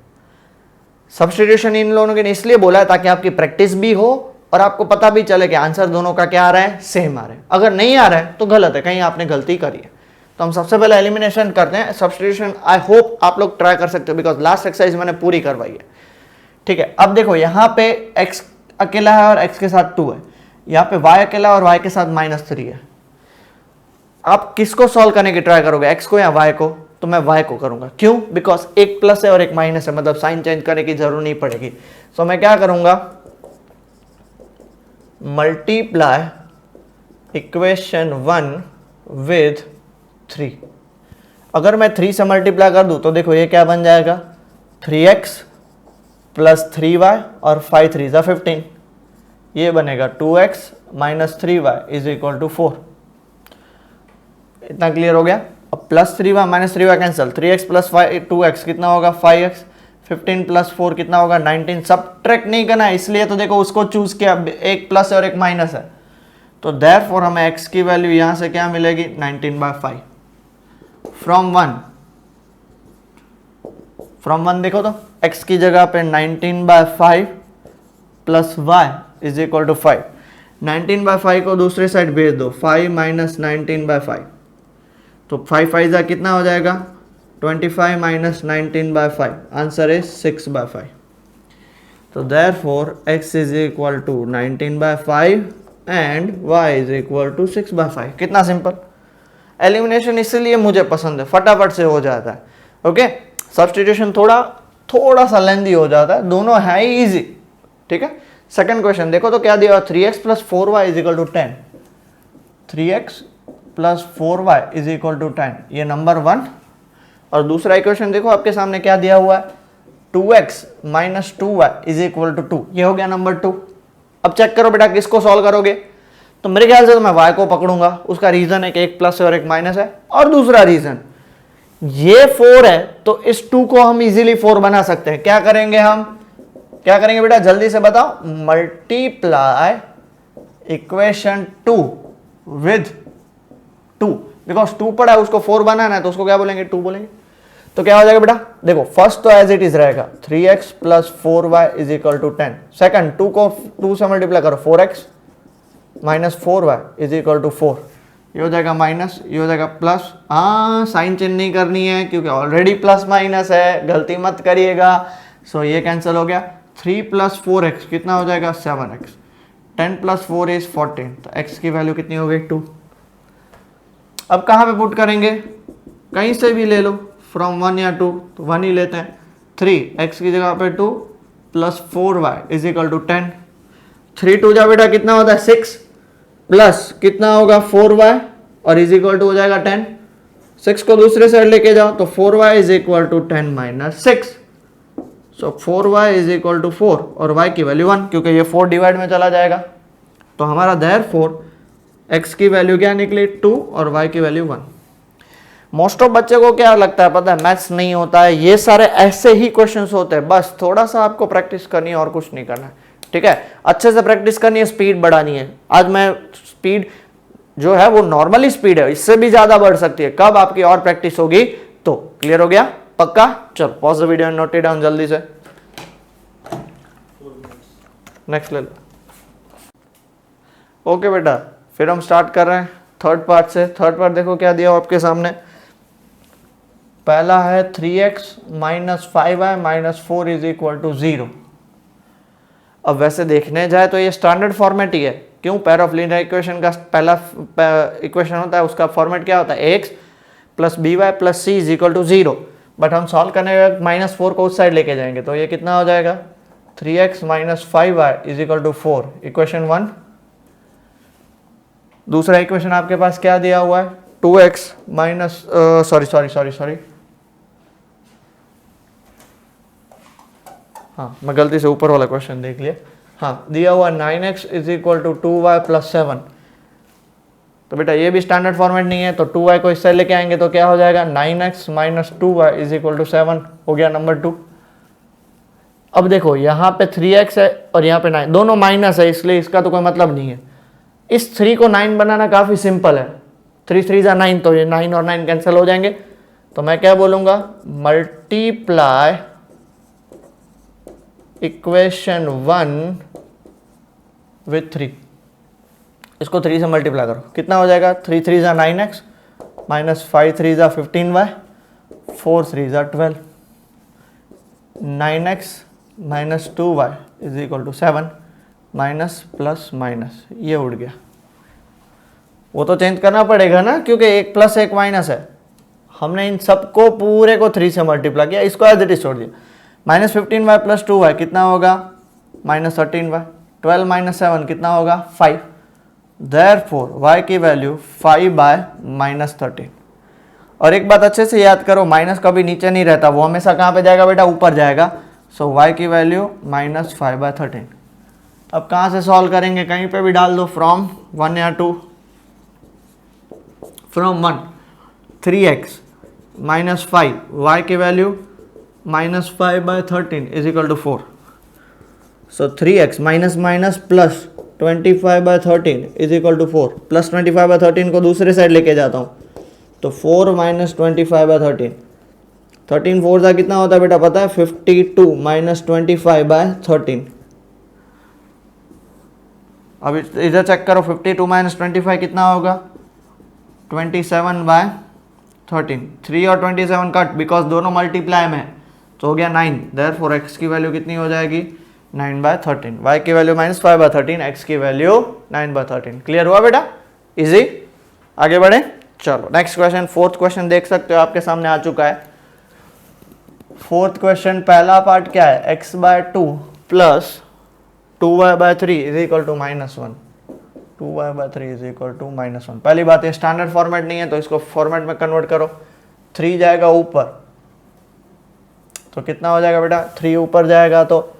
सब्स्टिट्यूशन इन लोगों ने इसलिए बोला है ताकि आपकी प्रैक्टिस भी हो और आपको पता भी चले कि आंसर दोनों का क्या आ रहा है, सेम आ रहा है। अगर नहीं आ रहा है तो गलत है, कहीं आपने गलती करी है। तो हम सबसे पहले एलिमिनेशन करते हैं। सब्स्टिट्यूशन आई होप आप लोग ट्राई कर सकते हो, बिकॉज लास्ट एक्सरसाइज मैंने पूरी करवाई है, ठीक है। अब देखो यहाँ पे x अकेला है और x के साथ 2 है, यहाँ पे y अकेला और y के साथ -3 है। आप किसको सॉल्व करने की ट्राई करोगे, x को या y को? तो मैं y को करूंगा। क्यों? बिकॉज एक प्लस है और एक माइनस है, मतलब साइन चेंज करने की जरूरत नहीं पड़ेगी। सो मैं क्या करूंगा, मल्टीप्लाई इक्वेशन 1 विद 3। अगर मैं 3 से मल्टीप्लाई कर दूं तो देखो ये क्या बन जाएगा, 3x प्लस 3y और 5 3 ज़ा 15, ये बनेगा 2x minus 3y is equal to 4। इतना क्लियर हो गया। अब plus 3y minus 3y cancel, 3x plus 2x कितना होगा 5x, 15 प्लस 4 कितना होगा 19। सब्ट्रैक्ट नहीं करना है, इसलिए तो देखो उसको चूज किया, एक प्लस है और एक माइनस है, तो देयरफॉर हमें x की वैल्यू यहां से क्या मिलेगी 19/5। फ्रॉम 1 देखो तो x की जगह पे 19/5 plus y is equal to 5। 19/5 को दूसरे साइड भेज दो, 5 माइनस 19/5, तो 5 5 ज़ा कितना हो जाएगा 25 माइनस 19/5, आंसर इज 6/5। तो देयरफॉर x इज इक्वल टू 19/5 and y is equal to 6/5। कितना सिंपल। एलिमिनेशन इसलिए मुझे पसंद है, फटाफट से हो जाता है। ओके, सब्स्टिट्यूशन थोड़ा सा लेंदी हो जाता है, दोनों है ही इजी। ठीक है, सेकंड क्वेश्चन देखो तो क्या दिया, 3x plus 4y is equal to 10। 3x plus 4y is equal to 10, ये नंबर 1। और दूसरा इक्वेशन देखो आपके सामने क्या दिया हुआ है, 2x minus 2y is equal to 2, ये हो गया नंबर 2। अब चेक करो बेटा किसको सॉल्व करोगे, तो मेरे ख्याल से तो मैं y को पकड़ूंगा। उसका रीजन है कि एक प्लस है और एक माइनस है, और दूसरा रीजन ये 4 है तो इस 2 को हम इजीली 4 बना सकते हैं। क्या करेंगे बेटा जल्दी से बताओ, मल्टीप्लाई इक्वेशन 2 विद 2, बिकॉज 2 पड़ा है उसको 4 बनाना है, तो उसको क्या बोलेंगे 2 बोलेंगे। तो क्या हो जाएगा बेटा, देखो फर्स्ट तो एज इट इज रहेगा 3x plus 4y is equal to 10। Second 2 को 2 से मल्टीप्लाई करो, 4x minus 4y is equal to 4, ये हो जाएगा माइनस, ये हो जाएगा प्लस। हाँ, साइन चेंज नहीं करनी है क्योंकि ऑलरेडी प्लस माइनस है, गलती मत करिएगा। सो ये कैंसिल हो गया। 3 प्लस 4x कितना हो जाएगा 7x, 10 प्लस 4 इज 14, तो x की वैल्यू कितनी हो गई 2। अब कहाँ पे पुट करेंगे, कहीं से भी ले लो, फ्रॉम 1 या 2, तो 1 ही लेते हैं। 3x की जगह पे 2 plus 4y is equal to 10। 3 2 जा बेटा कितना होता है 6, प्लस कितना होगा 4y और इज इक्वल टू हो जाएगा 10। 6 को दूसरे साइड लेके जाओ तो 4y is equal to 10 minus 6, so 4y is equal to 4 और y की वैल्यू 1, क्योंकि ये 4 डिवाइड में चला जाएगा। तो हमारा देयरफॉर x की वैल्यू क्या निकली 2 और y की वैल्यू 1। मोस्ट ऑफ बच्चे को क्या लगता है पता है, मैथ्स नहीं होता है, ये सारे ऐसे ही क्वेश्चंस होते हैं, बस थोड़ा सा आपको प्रैक्टिस करनी है और कुछ नहीं करना है। ठीक है, अच्छे से प्रैक्टिस करनी है, स्पीड बढ़ानी है। आज मैं स्पीड जो है वो नॉर्मली स्पीड है, इससे भी ज्यादा बढ़ सकती है, कब आपकी और प्रैक्टिस होगी तो। क्लियर हो गया पक्का। चलो pause the video and note it down जल्दी से, नेक्स्ट ले लो। ओके बेटा, फिर हम स्टार्ट कर रहे हैं थर्ड पार्ट से। थर्ड पार्ट देखो क्या दिया हो आपके सामने। पहला है 3x minus 5y minus 4 is equal to 0। अब वैसे देखने जाए तो ये स्टैंडर्ड फॉर्मेट ही है, क्यों, पेयर ऑफ लीनियर इक्वेशन का पहला इक्वेशन होता है, उसका फॉर्मेट क्या होता है, ax plus by plus c is equal to 0। But हम सॉल्व करने के माइनस 4 को उस साइड लेके जाएंगे, तो ये कितना हो जाएगा 3x minus 5y is equal to 4, equation 1। दूसरा इक्वेशन आपके पास क्या दिया हुआ है, 2x माइनस सॉरी हाँ मैं गलती से ऊपर वाला क्वेश्चन देख लिया। हाँ, दिया हुआ 9x is equal to 2y plus 7। तो बेटा ये भी स्टैंडर्ड फॉर्मेट नहीं है, तो 2y को इस साइड लेके आएंगे तो क्या हो जाएगा 9x minus 2y is equal to 7, हो गया नंबर 2। अब देखो यहाँ पे 3x है और यहाँ पे 9, दोनों माइनस है, इसलिए इसका तो कोई मतलब नहीं है। इस 3 को 9 बनाना काफ़ी सिंपल है, 3 3 जा 9, तो ये 9 और 9 कैंसिल हो जाएंगे। तो मैं क्या बोलूँगा, मल्टीप्लाई इक्वेशन 1 विथ 3। इसको 3 से मल्टीप्लाई करो, कितना हो जाएगा 3 3 जा 9x माइनस 5 3 जा 15y 4 3 जा 12, 9x minus 2y is equal to 7, minus plus minus ये उड़ गया। वो तो चेंज करना पड़ेगा ना, क्योंकि एक प्लस एक माइनस है। हमने इन सबको पूरे को 3 से मल्टीप्लाई किया, इसको एज इट इज छोड़ दिया। माइनस 15y प्लस 2y कितना होगा माइनस 13y, 12 माइनस 7 कितना होगा 5, देयरफॉर y की वैल्यू 5/-13। और एक बात अच्छे से याद करो, माइनस कभी नीचे नहीं रहता, वो हमेशा कहाँ पे जाएगा बेटा, ऊपर जाएगा। सो y की वैल्यू -5/13। अब कहाँ से सॉल्व करेंगे, कहीं पे भी डाल दो, फ्रॉम 1 या 2, फ्रॉम 1 3x माइनस 5, y की value -5/13 is equal to 4। So 3x minus minus plus 25/13 is equal to 4, plus 25/13 को दूसरे साइड लेके जाता हूँ, तो 4 माइनस 25/13, 13 4 का कितना होता है बेटा पता है, 52 माइनस 25/13। अब इधर चेक करो, 52 माइनस 25 कितना होगा, 27/13। 3 और 27 कट, बिकॉज दोनों मल्टीप्लाई में है, तो हो गया 9। देयरफॉर x की वैल्यू कितनी हो जाएगी, 9/13। y की वैल्यू -5/13, x की वैल्यू 9/13। क्लियर हुआ बेटा, इजी। आगे बढ़े, चलो नेक्स्ट क्वेश्चन, फोर्थ क्वेश्चन देख सकते हो आपके सामने आ चुका है। फोर्थ क्वेश्चन पहला पार्ट क्या है, x/2 plus 2y/3 is equal to -1। 2y/3 is equal to -1। पहली बात ये स्टैंडर्ड फॉर्मेट नहीं है, तो इसको फॉर्मेट में कन्वर्ट करो। 3 जाएगा ऊपर, तो कितना हो जाएगा बेटा, 3 ऊपर जाएगा तो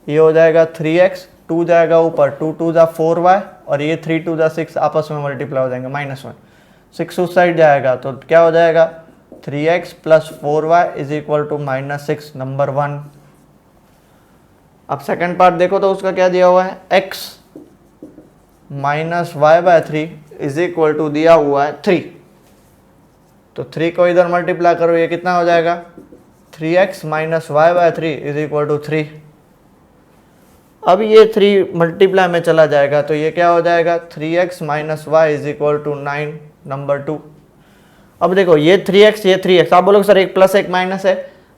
ये हो जाएगा 3x, 2 जाएगा ऊपर, 2 2 जा 4y, और ये 3 2 जा 6 आपस में मल्टीप्लाई हो जाएंगे, -1। 6 उस साइड जाएगा तो क्या हो जाएगा, 3x plus 4y is equal to -6, number 1। अब सेकंड पार्ट देखो तो उसका क्या दिया हुआ है, x minus y/3 is equal to दिया हुआ है 3, तो 3 को इधर मल्टीप्लाई करो, ये कितना हो जाएगा, 3x minus y/3 is equal to 3। अब ये 3 मल्टीप्लाई में चला जाएगा, तो ये क्या हो जाएगा, 3x minus y is equal to 9, number 2। अब देखो ये 3x ये 3x, आप बोलोगे सर एक प्लस एक माइनस है,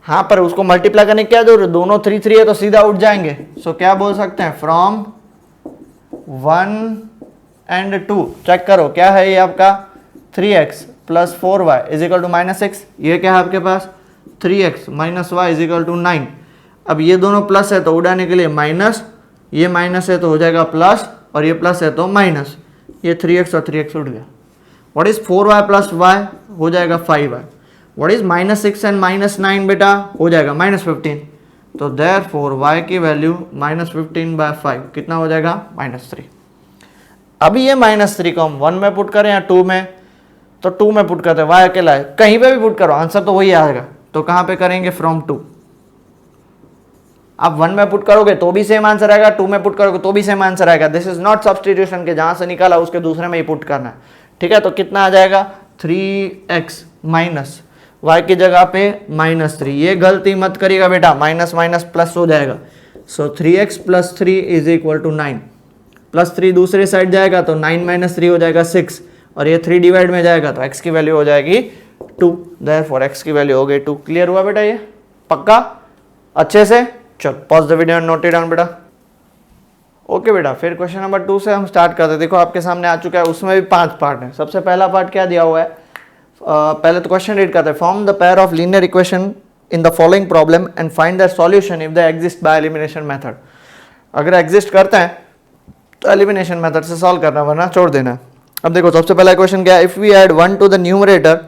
हाँ पर उसको मल्टीप्लाई करने की क्या जरूरत, दोनों 3 3 है तो सीधा उठ जाएंगे। सो क्या बोल सकते हैं, फ्रॉम 1 एंड 2 चेक करो क्या है ये आपका, 3x plus 4y is equal to -6। ये क्या है आपके पास, 3x minus y is equal to 9। अब ये दोनों प्लस है तो उड़ाने के लिए माइनस, ये माइनस है तो हो जाएगा प्लस, और ये प्लस है तो माइनस, ये 3x और 3x उड़ गया। What is 4y plus y, हो जाएगा 5y। व्हाट इज -6 एंड -9 बेटा, हो जाएगा -15। तो देयरफॉर y की वैल्यू -15/5 कितना हो जाएगा, -3। अभी ये -3 को हम 1 में पुट करें या 2 में, तो 2 में पुट करते हैं, y अकेला है, कहीं पे भी पुट करो आंसर तो वही आएगा। तो कहाँ पे करेंगे, फ्रॉम 2। आप 1 में पुट करोगे तो भी सेम आंसर आएगा, 2 में पुट करोगे तो भी सेम आंसर आएगा। दिस इज नॉट सब्सटीट्यूशन के जहां से निकाला उसके दूसरे में ही पुट करना है, ठीक है। तो कितना आ जाएगा, 3x माइनस y की जगह पे -3, ये गलती मत करिएगा बेटा, माइनस माइनस प्लस हो जाएगा। So 3x plus 3 is equal to 9, plus 3 दूसरे साइड जाएगा तो 9 माइनस 3 हो जाएगा 6, और ये 3 डिवाइड में जाएगा तो x की वैल्यू हो जाएगी 2, देयरफॉर x की वैल्यू हो गई 2। क्लियर हुआ बेटा, ये पक्का अच्छे से। चल pause the video and note it down बेटा। ओके बेटा, फिर क्वेश्चन नंबर 2 से हम स्टार्ट करते हैं। देखो आपके सामने आ चुका है, उसमें भी 5 पार्ट है। सबसे पहला पार्ट क्या दिया हुआ है, पहले तो क्वेश्चन रीड करते हैं। Form the pair of linear equation in the following problem and find the solution if they exist by elimination method. अगर एग्जिस्ट करते हैं तो एलिमिनेशन मेथड से सॉल्व करना, वरना छोड़ देना। अब देखो सबसे पहला क्वेश्चन क्या है, if we add 1 to the numerator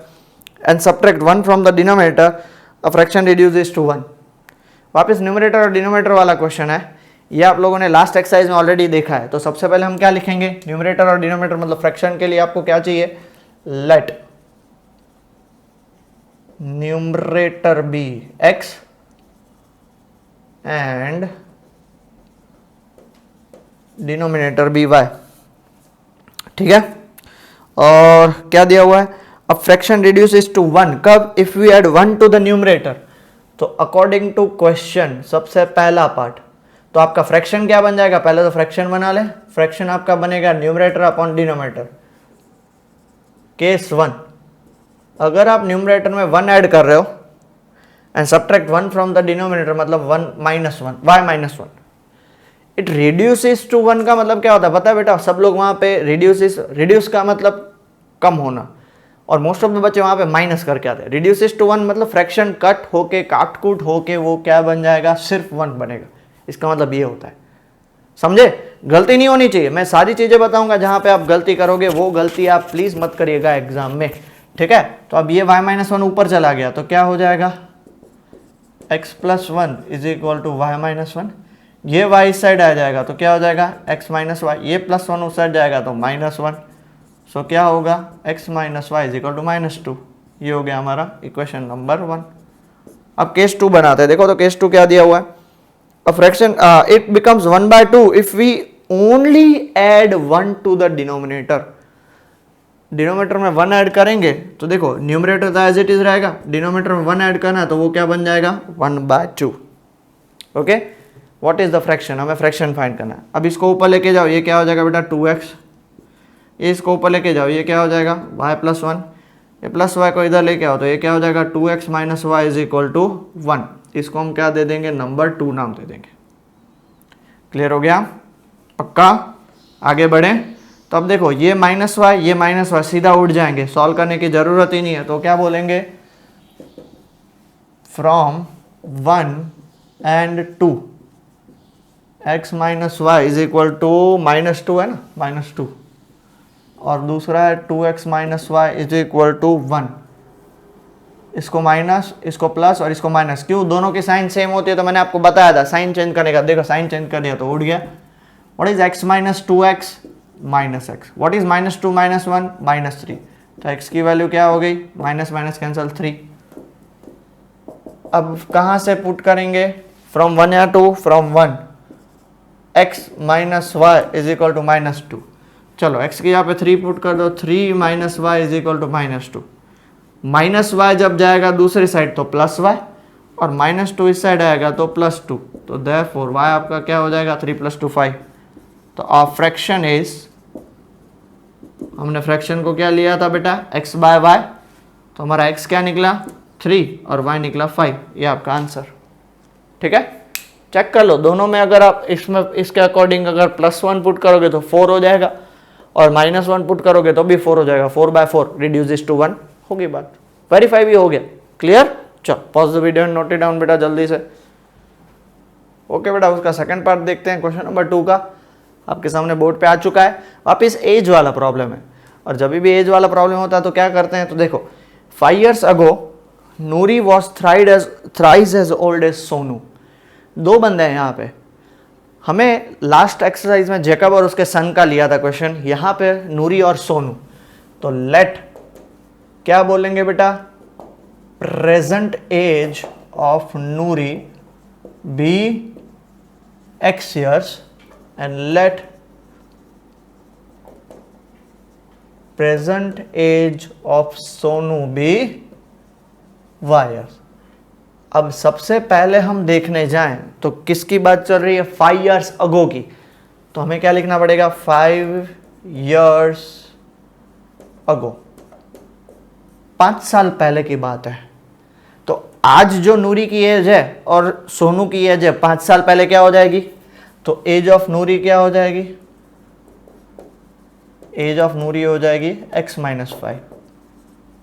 and subtract 1 from the denominator, a fraction reduces to 1। वापस न्यूमरेटर और डिनोमिनेटर वाला क्वेश्चन है, ये आप लोगों ने लास्ट एक्सरसाइज में ऑलरेडी देखा है। तो सबसे पहले हम क्या लिखेंगे, न्यूमरेटर और डिनोमिनेटर मतलब फ्रैक्शन के लिए आपको क्या चाहिए, let numerator be x and denominator be y, ठीक है। और क्या दिया हुआ है, अब फ्रैक्शन रिड्यूसेस टू 1 कब, if we add 1 to the numerator. तो अकॉर्डिंग टू क्वेश्चन सबसे पहला पार्ट, तो आपका फ्रैक्शन क्या बन जाएगा, पहले तो फ्रैक्शन बना ले। फ्रैक्शन आपका बनेगा न्यूमरेटर अपॉन डिनोमिनेटर। केस 1, अगर आप न्यूमरेटर में 1 ऐड कर रहे हो and subtract 1 from the denominator, मतलब 1 minus 1, y minus 1, it reduces to 1 का मतलब क्या होता है पता है बेटा, सब लोग वहां पे रिड्यूस का मतलब कम होना, और मोस्ट ऑफ द बच्चे वहां पे माइनस करके आते हैं। रिड्यूसेस टू 1 मतलब फ्रैक्शन कट होके, काट कूट होके वो क्या बन जाएगा, सिर्फ 1 बनेगा। इसका मतलब ये होता है, समझे। गलती नहीं होनी चाहिए, मैं सारी चीजें बताऊंगा, जहां पे आप गलती करोगे वो गलती आप प्लीज मत करिएगा एग्जाम में, ठीक है। तो अब ये y माइनस वन ऊपर चला गया तो क्या हो जाएगा, x plus one is equal to y minus one, ये y इस साइड आ जाएगा तो क्या हो जाएगा x माइनस वाई, ये प्लस वन उस साइड जाएगा तो माइनस वन, सो क्या होगा x minus Y is equal to minus two. ये हो गया हमारा इक्वेशन नंबर 1। अब केस 2 बनाते हैं, देखो तो केस 2 क्या दिया हुआ है, a fraction it becomes 1/2 if we only add 1 to the denominator. Denominator में 1 ऐड करेंगे तो देखो न्यूमरेटर तो एज इट इज रहेगा, डिनोमिनेटर में 1 ऐड करना है तो वो क्या बन जाएगा 1/2। Okay, what is the fraction, हमें फ्रैक्शन फाइंड करना है। अब इसको ऊपर लेके जाओ, ये क्या हो जाएगा बेटा 2x, ये इसको ऊपर लेके जाओ, ये क्या हो जाएगा y प्लस वन, ये प्लस वाई को इधर लेके आओ तो ये क्या हो जाएगा 2x minus Y is equal to 1। इसको हम क्या दे देंगे, नंबर 2 नाम दे देंगे। क्लियर हो गया, पक्का, आगे बढ़े। तो अब देखो ये माइनस वाई सीधा उठ जाएंगे, सॉल्व करने की जरूरत ही नहीं है। तो क्या बोलेंगे, from 1 and 2 x minus Y is equal to -2 है ना, -2, और दूसरा है 2x minus Y is equal to 1। इसको माइनस, इसको प्लस और इसको माइनस, क्यों, दोनों की साइन सेम होती है तो मैंने आपको बताया था साइन चेंज करने का। देखो साइन चेंज कर दिया तो उड़ गया। What is x minus 2x minus x, what is -2 minus 1 -3, तो x की वैल्यू क्या हो गई, माइनस माइनस कैंसिल 3। अब कहाँ से पुट करेंगे, फ्रॉम 1 या 2, from 1 x minus Y is equal to -2। चलो x की यहाँ पे 3 पुट कर दो, 3 minus Y is equal to -2। Minus y जब जाएगा दूसरी साइड तो प्लस वाई, और -2 इस साइड आएगा तो +2, तो देयरफॉर y आपका क्या हो जाएगा 3 + 2 5। तो आवर फ्रैक्शन इज, हमने फ्रैक्शन को क्या लिया था बेटा x/y, तो हमारा x क्या निकला 3 और y निकला 5। ये आपका आंसर, ठीक है। चेक कर लो दोनों में, अगर आप इसमें इसके अकॉर्डिंग अगर +1 पुट करोगे तो 4 हो जाएगा, और -1 पुट करोगे तो भी 4 हो जाएगा। 4/4 रिड्यूसेस टू 1, होगी बात, वेरीफाई भी हो गया। क्लियर, चलो pause the video and note it down बेटा जल्दी से। ओके बेटा, उसका सेकंड पार्ट देखते हैं, क्वेश्चन नंबर 2 का आपके सामने बोर्ड पे आ चुका है। वापिस एज वाला प्रॉब्लम है, और जब भी एज वाला प्रॉब्लम होता है तो क्या करते हैं, तो देखो 5 years ago Noori was thrice as old as Sonu. 2 बंदे हैं यहाँ पे, हमें लास्ट एक्सरसाइज में जेकब और उसके सन का लिया था क्वेश्चन, यहाँ पे नूरी और सोनू। तो लेट क्या बोलेंगे बेटा, present age of Noori be x years and let present age of Sonu be y years। अब सबसे पहले हम देखने जाएं तो किसकी बात चल रही है, 5 years ago की, तो हमें क्या लिखना पड़ेगा 5 years ago, 5 साल पहले की बात है। तो आज जो नूरी की एज है और सोनू की एज है 5 साल पहले क्या हो जाएगी, तो एज ऑफ नूरी क्या हो जाएगी, एज ऑफ नूरी हो जाएगी x-5,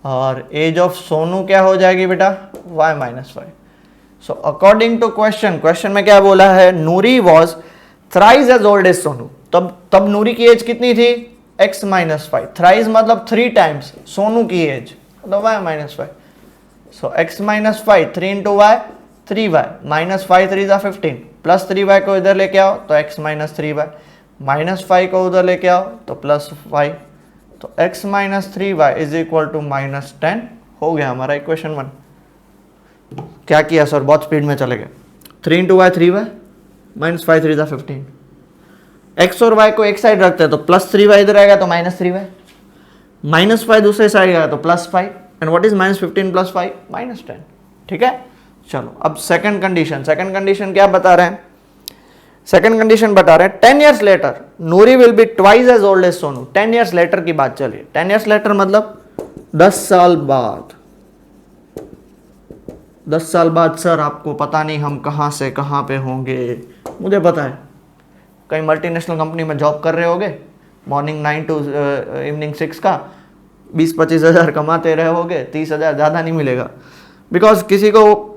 और एज ऑफ सोनू क्या हो जाएगी बेटा y-5। So according to question में क्या बोला है, Noori was thrice as old as Sonu. तब नूरी की एज कितनी थी x-5, थ्राइस मतलब 3 times सोनू की एज, तो y-5। सो x-5 3 × y 3y, -5 3 = 15, plus 3y को इधर लेके आओ तो x-3y, -5 को उधर लेके आओ तो +5, तो x-3y इज इक्वल टू -10 हो गया हमारा इक्वेशन 1। क्या किया सर, बहुत स्पीड में चले गए। 3 × y 3y, -5 3 = 15, x और y को एक साइड रखते हैं तो +3y इधर आएगा तो -3y, -5 दूसरे साइड आएगा तो +5, एंड व्हाट इज -15 + 5 -10, ठीक है। चलो अब सेकंड कंडीशन क्या बता रहे हैं, सेकंड कंडीशन बता रहे हैं 10 years later Noori will be twice as old as Sonu. 10 years later की बात चलिए, 10 years लेटर मतलब 10 साल बाद। 10 साल बाद सर आपको पता नहीं हम कहाँ से कहाँ पे होंगे, मुझे पता है कहीं मल्टीनेशनल कंपनी में जॉब कर रहे होगे, मॉर्निंग 9 to इवनिंग 6 का 20-25 हज़ार कमाते रहे होगे, 30 हज़ार ज़्यादा नहीं मिलेगा, बिकॉज किसी को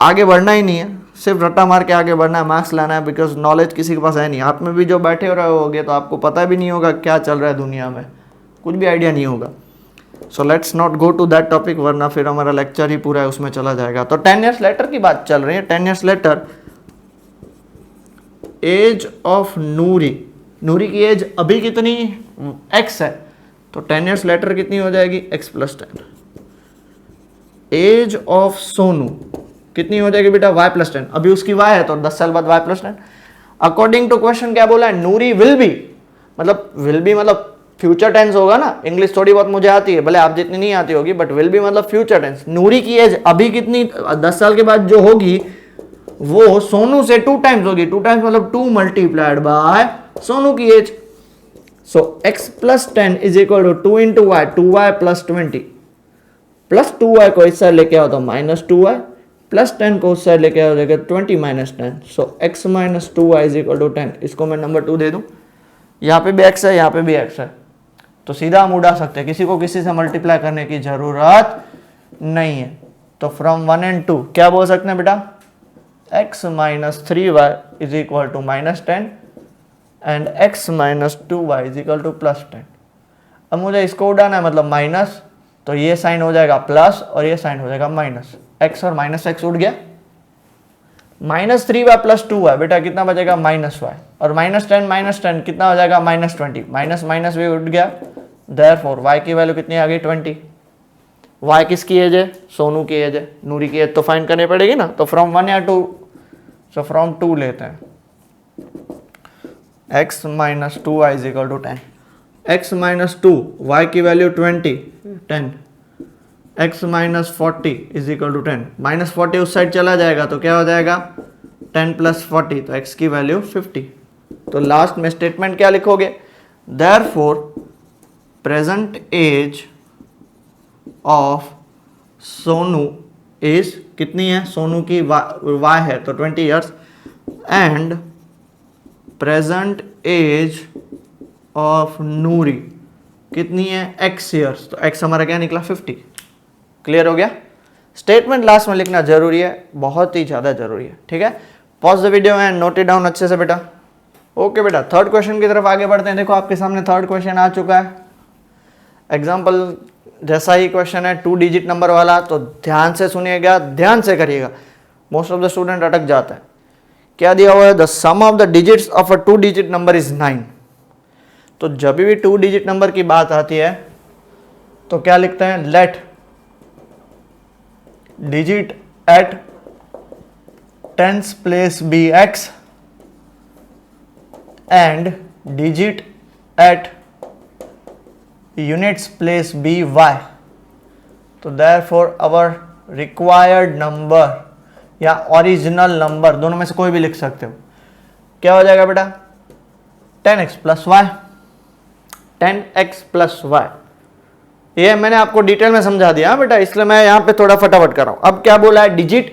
आगे बढ़ना ही नहीं है, सिर्फ रट्टा मार के आगे बढ़ना है, मार्क्स लाना है, बिकॉज नॉलेज किसी के पास है नहीं। आप में भी जो बैठे हो रहे होगे तो आपको पता भी नहीं होगा क्या चल रहा है दुनिया में, कुछ भी आइडिया नहीं होगा। So let's not go to that topic, वरना फिर हमारा लेक्चर ही पूरा है उसमें चला जाएगा। तो 10 ईयर्स लेटर की बात चल रही है। 10 ईयर्स लेटर, एज ऑफ नूरी, नूरी की एज अभी कितनी x है, तो 10 ईयर्स लेटर कितनी हो जाएगी x + 10। एज ऑफ सोनू कितनी हो जाएगी बेटा y + 10, अभी उसकी y है तो 10 साल बाद y + 10। अकॉर्डिंग टू क्वेश्चन क्या बोला है, नूरी विल बी, मतलब विल बी मतलब फ्यूचर टेंस होगा ना, इंग्लिश थोड़ी बहुत मुझे आती है, भले आप जितनी नहीं आती होगी, बट विल बी मतलब फ्यूचर टेंस। नूरी की एज अभी कितनी 10 साल के बाद जो होगी वो सोनू से 2 टाइम्स होगी। 2 टाइम्स मतलब 2 मल्टीप्लाइड बाय सोनू की एज। सो x + 10 = 2 × y, 2y + 20 plus 2y को इस साइड लेके आओ तो -2y प्लस 10 को उस साइड लेके आओ जाएगा 20 - 10। सो x - 2y = 10। इसको मैं नंबर 2 दे दूं, यहाँ पे भी x है, यहाँ पे भी x है, तो सीधा हम उड़ा सकते हैं, किसी को किसी से मल्टीप्लाई करने की जरूरत नहीं है। तो फ्रॉम 1 and 2 क्या बोल सकते हैं बेटा, x - 3y = -10 and x - 2y = +10। अब मुझे इसको उड़ाना है, मतलब माइनस, तो ये साइन हो जाएगा प्लस और ये साइन हो जाएगा माइनस, x और -x उड़ गया। -3y + 2y बेटा कितना बचेगा, -y, और -10 - 10 कितना हो जाएगा, -20, माइनस माइनस भी उठ गया। देयरफॉर y की वैल्यू कितनी आ गई, 20। y किसकी एज है, सोनू की एज है, नूरी की एज तो फाइंड करनी पड़ेगी ना। तो फ्रॉम 1 या 2, सो फ्रॉम 2 लेते हैं, x - 2y = 10, x - 2, y की वैल्यू 20, 10, x - 40 = 10, -40 उस साइड चला जाएगा तो क्या हो जाएगा, 10 + 40, तो x की वैल्यू 50। तो लास्ट में स्टेटमेंट क्या लिखोगे, therefore present age of Sonu is, कितनी है, सोनू की y है तो 20 years, and present age of Noori कितनी है, x ईयर्स, तो x हमारा क्या निकला, 50। क्लियर हो गया। स्टेटमेंट लास्ट में लिखना जरूरी है, बहुत ही ज़्यादा जरूरी है, ठीक है। Pause the video and note it down अच्छे से बेटा। ओके बेटा, थर्ड क्वेश्चन की तरफ आगे बढ़ते हैं। देखो आपके सामने थर्ड क्वेश्चन आ चुका है। एग्जाम्पल जैसा ही क्वेश्चन है, 2 डिजिट नंबर वाला, तो ध्यान से सुनिएगा, ध्यान से करिएगा, मोस्ट ऑफ द स्टूडेंट अटक जाता है। क्या दिया हुआ है, the sum of the digits of a 2 digit number is 9। तो जब भी 2 डिजिट नंबर की बात आती है तो क्या लिखते हैं, late digit at tens place be x and digit at units place be y। तो therefore our required number या original number, दोनों में से कोई भी लिख सकते हो, क्या हो जाएगा बेटा, 10x + y, 10x + y। ये मैंने आपको डिटेल में समझा दिया बेटा, इसलिए मैं यहां पे थोड़ा फटाफट कर रहा हूं। अब क्या बोला है, digit,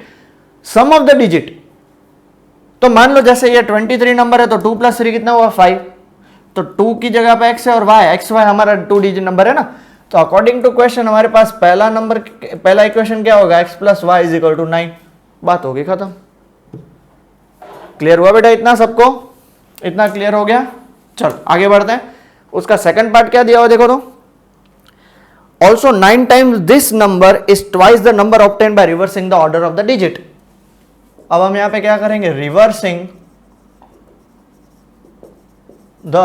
sum of the digit. तो मान लो जैसे ये 23 नंबर है तो 2 + 3 कितना हुआ, 5। तो 2 की जगह पे x है और y, x y हमारा 2 डिजिट नंबर है ना। तो अकॉर्डिंग टू क्वेश्चन हमारे पास पहला इक्वेशन क्या होगा, x + y = 9। बात होगी खत्म। क्लियर हुआ बेटा, इतना सबको, इतना क्लियर हो गया। चल आगे बढ़ते हैं। उसका सेकंड पार्ट क्या दिया हुआ देखो तो, also 9 times this number is twice the number obtained by reversing the order of the digit। अब हम यहां पे क्या करेंगे, reversing the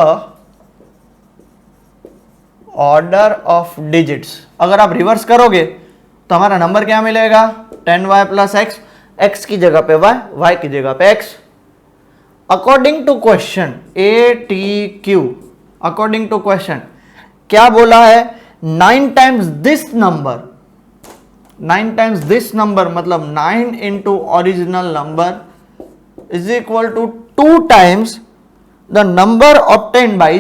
order of digits. अगर आप रिवर्स करोगे तो हमारा नंबर क्या मिलेगा, 10y + x, x की जगह पे y, y की जगह पे x। According to question ATQ, according to question क्या बोला है, 9 times this number, 9 times this number मतलब 9 into original number is equal to 2 times the number obtained by,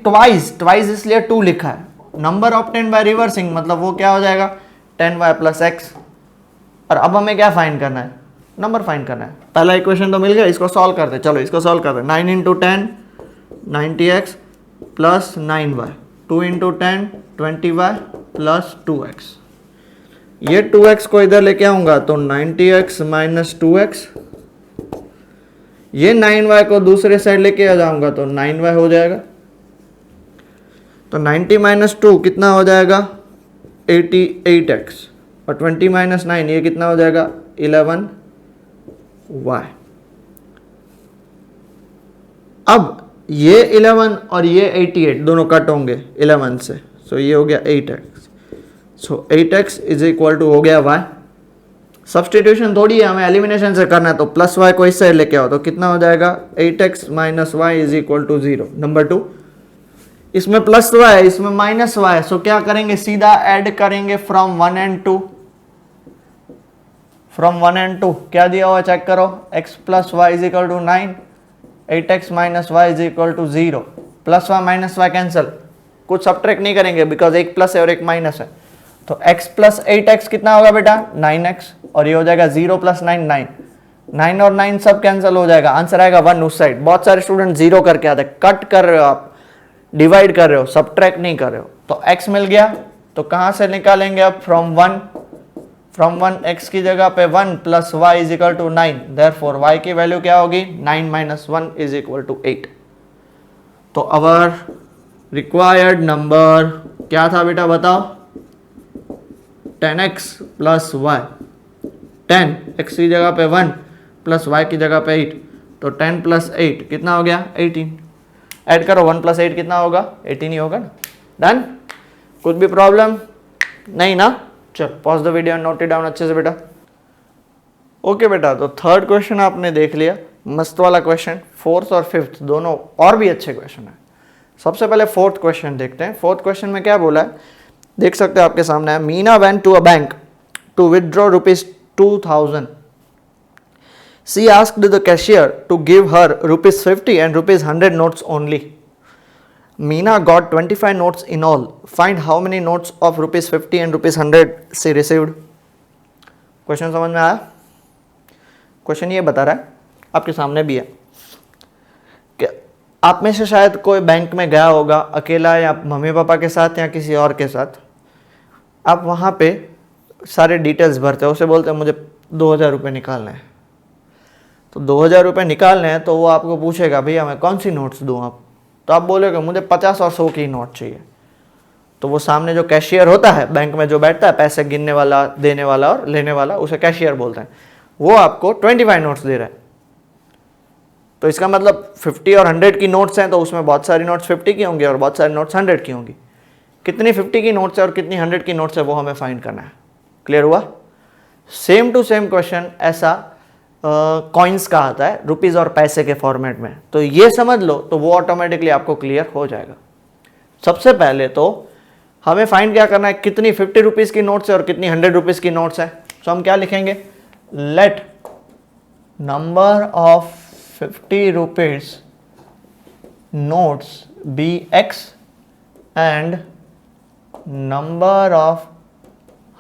twice इसलिए 2 लिखा है, number obtained by reversing मतलब वो क्या हो जाएगा, 10y + x। और अब हमें क्या फाइंड करना है, नंबर फाइंड करना है। पहला इक्वेशन तो मिल गया, इसको सॉल्व करते हैं। चलो इसको सॉल्व करते हैं। 9 into 10 90x + 9y, 2 into 10 20y + 2x। ये 2x को इधर लेके आऊंगा तो 90x - 2x ये 9y को दूसरे साइड लेके आ जाऊंगा तो 9y हो जाएगा। तो 90 माइनस 2 कितना हो जाएगा 88x, और 20 माइनस 9 ये कितना हो जाएगा 11y। अब ये 11 और ये 88 दोनों कट होंगे 11 से, सो ये हो गया 8x। So 8x is equal to हो गया y। सब्सटीट्यूशन थोड़ी है, हमें एलिमिनेशन से करना है, तो प्लस y को इस साइड लेके आओ तो कितना हो जाएगा 8x minus y is equal to 0। Number 2, इसमें प्लस y है, इसमें माइनस y है, सो क्या करेंगे सीधा ऐड करेंगे फ्रॉम 1 एंड 2। फ्रॉम 1 एंड 2 क्या दिया हुआ चेक करो, x plus y is equal to 9, 8x minus y is equal to 0। Plus y minus y cancel, कुछ सब्ट्रैक्ट नहीं करेंगे बिकॉज एक प्लस है और एक माइनस है। तो x प्लस 8x कितना होगा बेटा 9x, और ये हो जाएगा 0 प्लस 9 9, 9 और 9 सब कैंसिल हो जाएगा, आंसर आएगा 1 उस साइड। बहुत सारे स्टूडेंट 0 करके आते हैं, कट कर रहे हो आप, डिवाइड कर रहे हो, सब्ट्रैक्ट नहीं कर रहे हो। तो x मिल गया, तो कहां से निकालेंगे अब फ्रॉम 1 x की जगह पे 1 plus y is equal to 9, therefore y की वैल्यू क्या होगी 9 माइनस 1 इज इक्वल टू 8। तो अवर रिक्वायर्ड नंबर क्या था बेटा बताओ, 10x प्लस y, 10 x की जगह पे 1 प्लस y की जगह पे 8, तो 10 प्लस 8 कितना हो गया 18। ऐड करो 1 प्लस 8 कितना होगा 18 ही होगा ना। डन, कुछ भी प्रॉब्लम नहीं ना। चल pause the video and note it down अच्छे से बेटा। ओके बेटा, तो थर्ड क्वेश्चन आपने देख लिया, मस्त वाला क्वेश्चन। फोर्थ और फिफ्थ दोनों और भी अच्छे क्वेश्चन है। सबसे पहले फोर्थ क्वेश्चन देखते हैं। फोर्थ क्वेश्चन में क्या बोला है देख सकते हो आपके सामने है। Meena went to a bank to withdraw ₹2000. She asked the cashier to give her ₹50 and ₹100 notes only. Meena got 25 notes in all. Find how many notes of ₹50 and ₹100 she received. Question समझ में आया? क्वेश्चन ये बता रहा है, आपके सामने भी है, कि आप में से शायद कोई बैंक में गया होगा अकेला या मम्मी पापा के साथ या किसी और के साथ। आप वहाँ पे सारे डिटेल्स भरते हो, उसे बोलते हैं मुझे 2000 रुपये निकालने हैं। तो 2000 रुपये निकालने हैं तो वो आपको पूछेगा भैया मैं कौन सी नोट्स दूँ आप, तो आप बोलोगे मुझे 50 और 100 की नोट चाहिए। तो वो सामने जो कैशियर होता है बैंक में, जो बैठता है पैसे गिनने वाला, देने वाला और लेने वाला, उसे कैशियर बोलते हैं, वो आपको 25 नोट्स दे रहा है। तो इसका मतलब 50 और 100 की नोट्स हैं, तो उसमें बहुत सारी नोट्स 50 की होंगी और बहुत सारी नोट्स 100 की होंगी। कितनी 50 की नोट्स है और कितनी 100 की नोट्स है वो हमें फाइंड करना है। क्लियर हुआ? सेम टू सेम क्वेश्चन ऐसा कॉइन्स का आता है, रुपीज़ और पैसे के फॉर्मेट में। तो ये समझ लो तो वो ऑटोमेटिकली आपको क्लियर हो जाएगा। सबसे पहले तो हमें फाइंड क्या करना है, कितनी 50 रुपीज़ की नोट्स है और कितनी 100 रुपीज़ की नोट्स है। तो हम क्या लिखेंगे, let number of 50 rupees notes be x and number of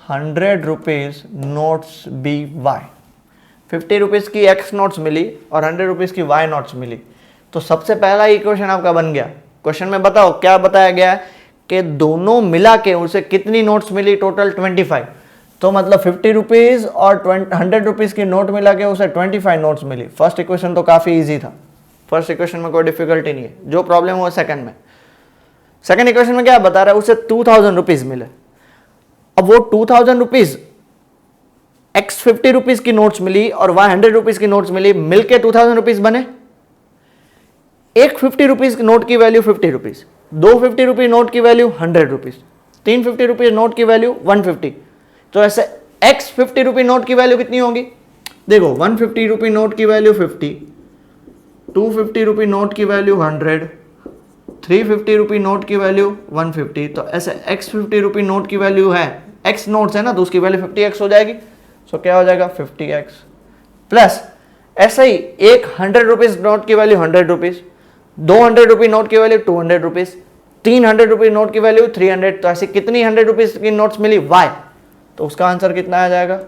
100 rupees notes be y। 50 rupees की x नोट्स मिली और 100 रुपीज़ की y नोट्स मिली। तो सबसे पहला इक्वेशन आपका बन गया। क्वेश्चन में बताओ क्या बताया गया है कि दोनों मिला के उसे कितनी नोट्स मिली, टोटल 25। तो मतलब 50 रुपीज़ और 100 रुपीज़ की नोट मिला के उसे 25 नोट्स मिली। फर्स्ट इक्वेशन तो काफ़ी ईजी था, फर्स्ट इक्वेशन में कोई डिफिकल्टी नहीं है। जो प्रॉब्लम हुआ सेकंड में, सेकंड इक्वेशन में क्या बता रहा है, उसे 2000 रुपीज़ मिले। अब वो 2000 रुपीज़ x 50 रुपीज़ की नोट्स मिली और y 100 रुपीज़ की नोट्स मिली, मिलके 2000 रुपीज़ बने। एक 50 रुपीज़ की नोट की वैल्यू 50 रुपीज़, दो 50 रुपये नोट की वैल्यू 100 रुपीज़, तीन 50 रुपये नोट की वैल्यू 150। तो ऐसे x 50 रुपये नोट की वैल्यू कितनी होगी, देखो 150 रुपये नोट की वैल्यू 50, 250 रुपये नोट की वैल्यू 100, 350 रुपये नोट की वैल्यू 150। तो ऐसे x 50 रुपये नोट की वैल्यू है, x नोट्स है ना, तो उसकी वैल्यू 50x हो जाएगी। सो क्या हो जाएगा 50x प्लस ऐसे ही एक 100 रुपीज़ नोट की वैल्यू 100 रुपीज़, 200 रुपये नोट की वैल्यू 200 रुपीज़, 300 रुपये नोट की वैल्यू 300। तो ऐसी कितनी 100 रुपीज़ की नोट्स मिली y, तो उसका आंसर कितना आ जाएगा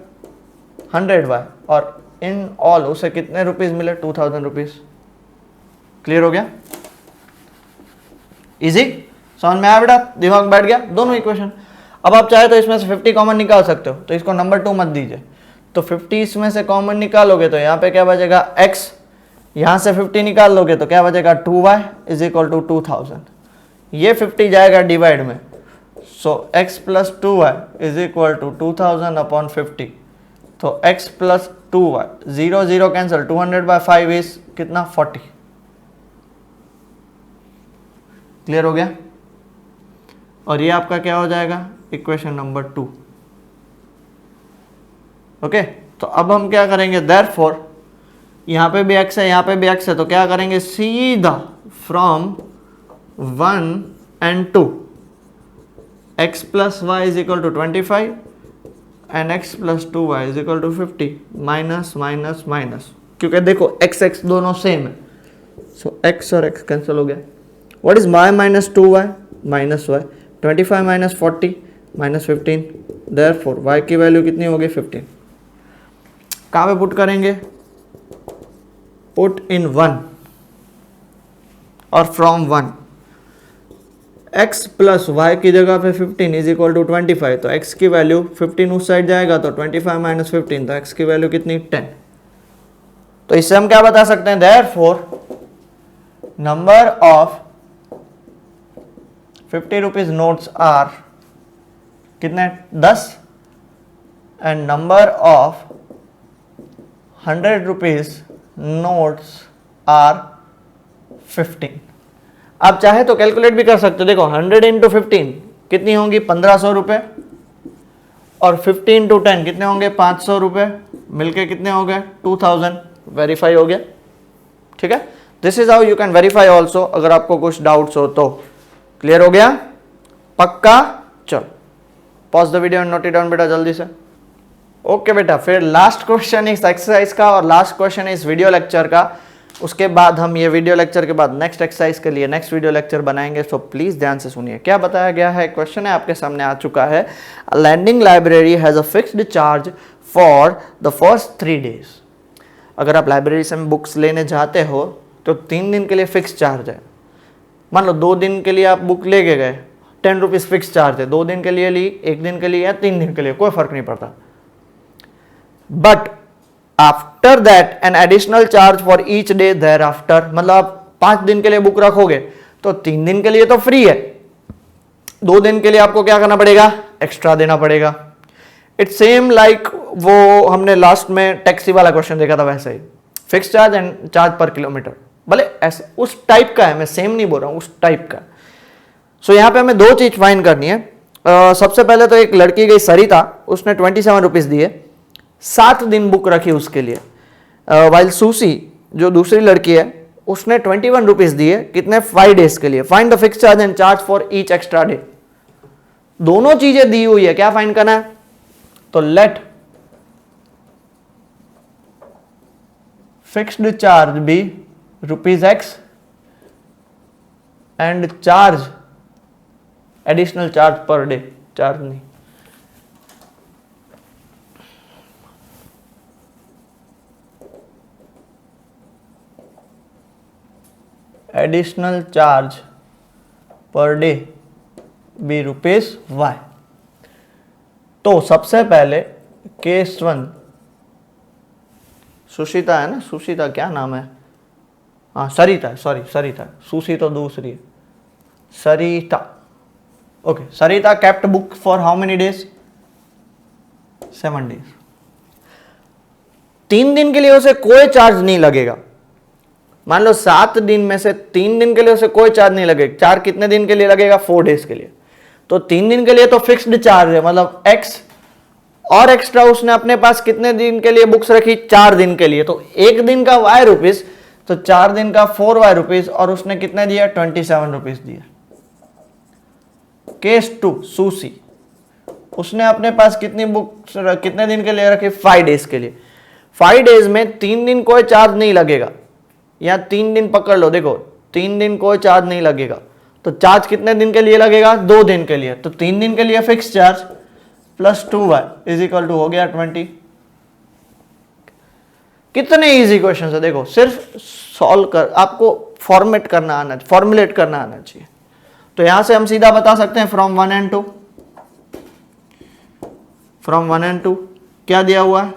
100y। और इन ऑल उसे कितने रुपीज़ मिले 2000 रुपीज़। क्लियर हो गया? इजी, समझ में आया बेटा, दिमाग बैठ गया दोनों इक्वेशन। अब आप चाहे तो इसमें से 50 कॉमन निकाल सकते हो, तो इसको नंबर 2 मत दीजिए। तो 50 इसमें से कॉमन निकालोगे तो यहाँ पे क्या बचेगा x, यहां से 50 निकाल लोगे तो क्या बचेगा 2y इज इक्वल टू 2000, ये 50 जाएगा डिवाइड में, so x plus 2y is equal to 2000 upon 50, तो x plus 2y 0 0 cancel, 200/5 is कितना 40। क्लियर हो गया? और ये आपका क्या हो जाएगा इक्वेशन नंबर 2। ओके, तो अब हम क्या करेंगे, देयरफॉर यहां पे भी x है यहां पे भी x है, तो क्या करेंगे सीधा from 1 and 2 x plus Y is equal to 25 and x plus 2y is equal to 50, minus minus minus, क्योंकि देखो x x दोनों सेम है, सो x और x कैंसिल हो गया। What is y minus 2y minus y, 25 minus 40 minus 15, therefore y की value कितनी होगी 15। कहाँ पे पुट करेंगे, पुट इन 1 और फ्रॉम 1, x प्लस वाई की जगह पे 15 इज इक्वल टू 25, तो x की वैल्यू 15 उस साइड जाएगा तो 25 माइनस 15, तो x की वैल्यू कितनी 10। तो इससे हम क्या बता सकते हैं, therefore number of 50 rupees notes are कितने 10 and number of 100 rupees notes are 15। आप चाहे तो कैलकुलेट भी कर सकते हो, देखो 100 इंटू 15 कितनी होंगी 1500 रुपए, और 15 इंटू 10 कितने होंगे 500 रुपए, मिलके कितने हो गए 2000। वेरीफाई हो गया, ठीक है। This is how you can verify also, अगर आपको कुछ डाउट्स हो तो। क्लियर हो गया पक्का? चलो pause the video and note it down बेटा जल्दी से। ओके बेटा, फिर लास्ट क्वेश्चन इस एक्सरसाइज का और लास्ट क्वेश्चन इस वीडियो लेक्चर का, उसके बाद हम ये वीडियो लेक्चर के बाद नेक्स्ट एक्सरसाइज के लिए नेक्स्ट वीडियो लेक्चर बनाएंगे, सो प्लीज ध्यान से सुनिए। क्या बताया गया है, क्वेश्चन है आपके सामने आ चुका है, lending library has a fixed charge for the first 3 days. अगर आप लाइब्रेरी से बुक्स लेने जाते हो तो 3 दिन के लिए फिक्स चार्ज है। मान लो 2 दिन के लिए आप बुक लेके गए, 10 रुपीज फिक्स चार्ज है, 2 दिन के लिए ली, 1 दिन के लिए या 3 दिन के लिए, कोई फर्क नहीं पड़ता। But after that an additional charge for each day देयर आफ्टर, मतलब आप 5 दिन के लिए बुक रखोगे तो 3 दिन के लिए तो फ्री है, 2 दिन के लिए आपको क्या करना पड़ेगा, एक्स्ट्रा देना पड़ेगा। इट्स सेम लाइक वो हमने लास्ट में टैक्सी वाला क्वेश्चन देखा था, वैसे ही फिक्स चार्ज एंड चार्ज पर किलोमीटर, भले ऐसे उस टाइप का है, मैं सेम नहीं बोल रहा हूं, उस टाइप का। सो यहाँ पे हमें 2 चीज फाइंड करनी है। सबसे पहले तो एक लड़की गई सरिता, उसने 27 रुपीज दिए, 7 दिन बुक रखी उसके लिए। वाइल सुसी जो दूसरी लड़की है उसने 21 रुपीज दिए, कितने 5 डेज के लिए। Find the fix charge and charge for each extra day. दोनों चीजें दी हुई है, क्या फाइंड करना है, तो let fixed charge be ₹X and charge additional charge per day, charge नहीं, additional charge per day be ₹Y। तो सबसे पहले केस 1, सुशीता है ना, सुशीता क्या नाम है, हाँ सरिता, सॉरी सरिता, सुशी तो दूसरी है, Sarita. Okay, Sarita kept book for how many days, 7 days. 3 दिन के लिए उसे कोई चार्ज नहीं लगेगा। मान लो 7 दिन में से 3 दिन के लिए उसे कोई चार्ज नहीं लगेगा। चार्ज कितने दिन के लिए लगेगा, 4 डेज के लिए। तो 3 दिन के लिए तो फिक्स्ड चार्ज है, मतलब x, और एक्स्ट्रा उसने अपने पास कितने दिन के लिए बुक्स रखी, 4 दिन के लिए, तो 1 दिन का y रुपीज, तो 4 दिन का 4y रुपीज, और उसने कितने दिया 27 रुपीज दिया। केस 2 सुसी, उसने अपने पास कितनी बुक्स कितने दिन के लिए रखी, 5 डेज के लिए। 5 डेज में 3 दिन कोई चार्ज नहीं लगेगा, या 3 दिन पकड़ लो, देखो 3 दिन कोई चार्ज नहीं लगेगा, तो चार्ज कितने दिन के लिए लगेगा, 2 दिन के लिए। तो 3 दिन के लिए fix charge plus 2y is equal to हो गया 20। कितने इजी क्वेश्चन है, देखो सिर्फ सॉल्व कर, आपको फॉर्मेट करना आना, फॉर्मुलेट करना आना चाहिए। तो यहां से हम सीधा बता सकते हैं फ्रॉम 1 and 2, फ्रॉम 1 and 2 क्या दिया हुआ है,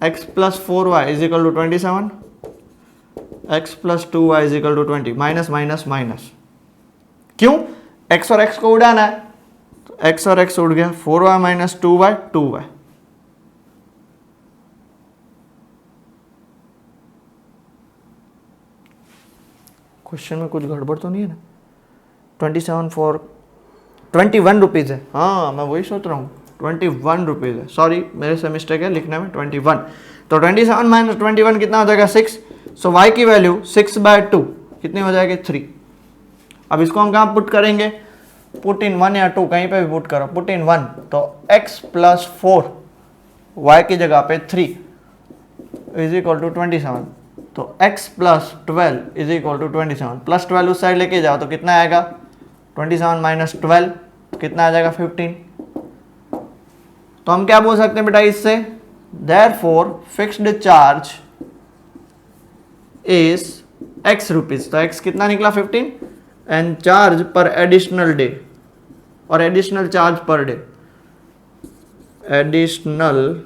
x plus 4y is equal to 27, x plus 2y is equal to 20, minus minus minus, क्यों? x और x को उड़ाना है, तो x और x उड़ गया, 4y minus 2y 2y। Question में कुछ गड़बड़ तो नहीं है ना? 21 रुपीज़ है, हाँ मैं वही सोच रहा हूँ, 21 रुपीज़ है, सॉरी मेरे से मिस्टेक है लिखने में 21। तो 27 माइनस 21 कितना हो जाएगा 6, सो y की वैल्यू 6/2 कितनी हो जाएगी 3। अब इसको हम कहाँ पुट करेंगे? पुट इन 1 या 2 कहीं पे भी पुट करो, पुट इन 1, तो x प्लस 4 y की जगह पे 3 इज इक्वल टू 27, तो x plus 12 is equal to 27, plus 12 उस साइड लेके जाओ तो कितना आएगा 27 माइनस 12 कितना आ जाएगा 15। तो हम क्या बोल सकते हैं बेटा इससे? Therefore fixed charge is x rupees, तो x कितना निकला 15, एंड चार्ज पर एडिशनल डे, और additional charge per day, additional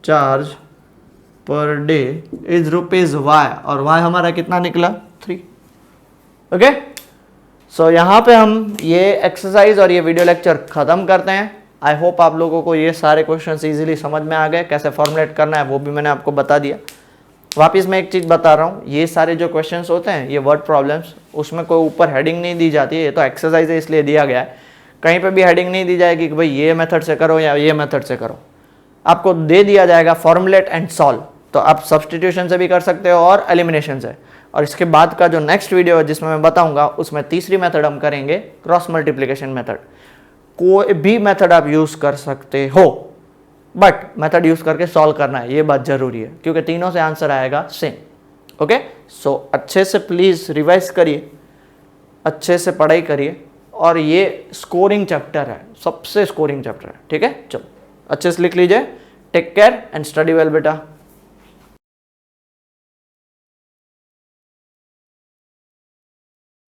charge per day is rupees y, और y हमारा कितना निकला 3। ओके, सो यहाँ पे हम ये एक्सरसाइज और ये वीडियो लेक्चर खत्म करते हैं। आई होप आप लोगों को ये सारे क्वेश्चंस इजीली समझ में आ गए, कैसे फॉर्मुलेट करना है वो भी मैंने आपको बता दिया। वापस मैं एक चीज़ बता रहा हूँ, ये सारे जो क्वेश्चंस होते हैं ये वर्ड प्रॉब्लम्स, उसमें कोई ऊपर हेडिंग नहीं दी जाती है, ये तो एक्सरसाइज है इसलिए दिया गया है। कहीं पे भी हेडिंग नहीं दी जाएगी कि भाई ये मेथड से करो या ये मेथड से करो, आपको दे दिया जाएगा फॉर्मुलेट एंड सॉल्व। तो आप सब्सटीट्यूशन से भी कर सकते हो और एलिमिनेशन से। और इसके बाद का जो नेक्स्ट वीडियो है जिसमें मैं बताऊंगा, उसमें तीसरी मेथड हम करेंगे क्रॉस मल्टीप्लिकेशन मेथड। कोई भी मेथड आप यूज कर सकते हो, बट मेथड यूज करके सॉल्व करना है, ये बात जरूरी है, क्योंकि तीनों से आंसर आएगा सेम। ओके, सो अच्छे से प्लीज रिवाइज करिए, अच्छे से पढ़ाई करिए, और ये स्कोरिंग चैप्टर है, सबसे स्कोरिंग चैप्टर है। ठीक है, चलो अच्छे से लिख लीजिए। Take care and study well बेटा।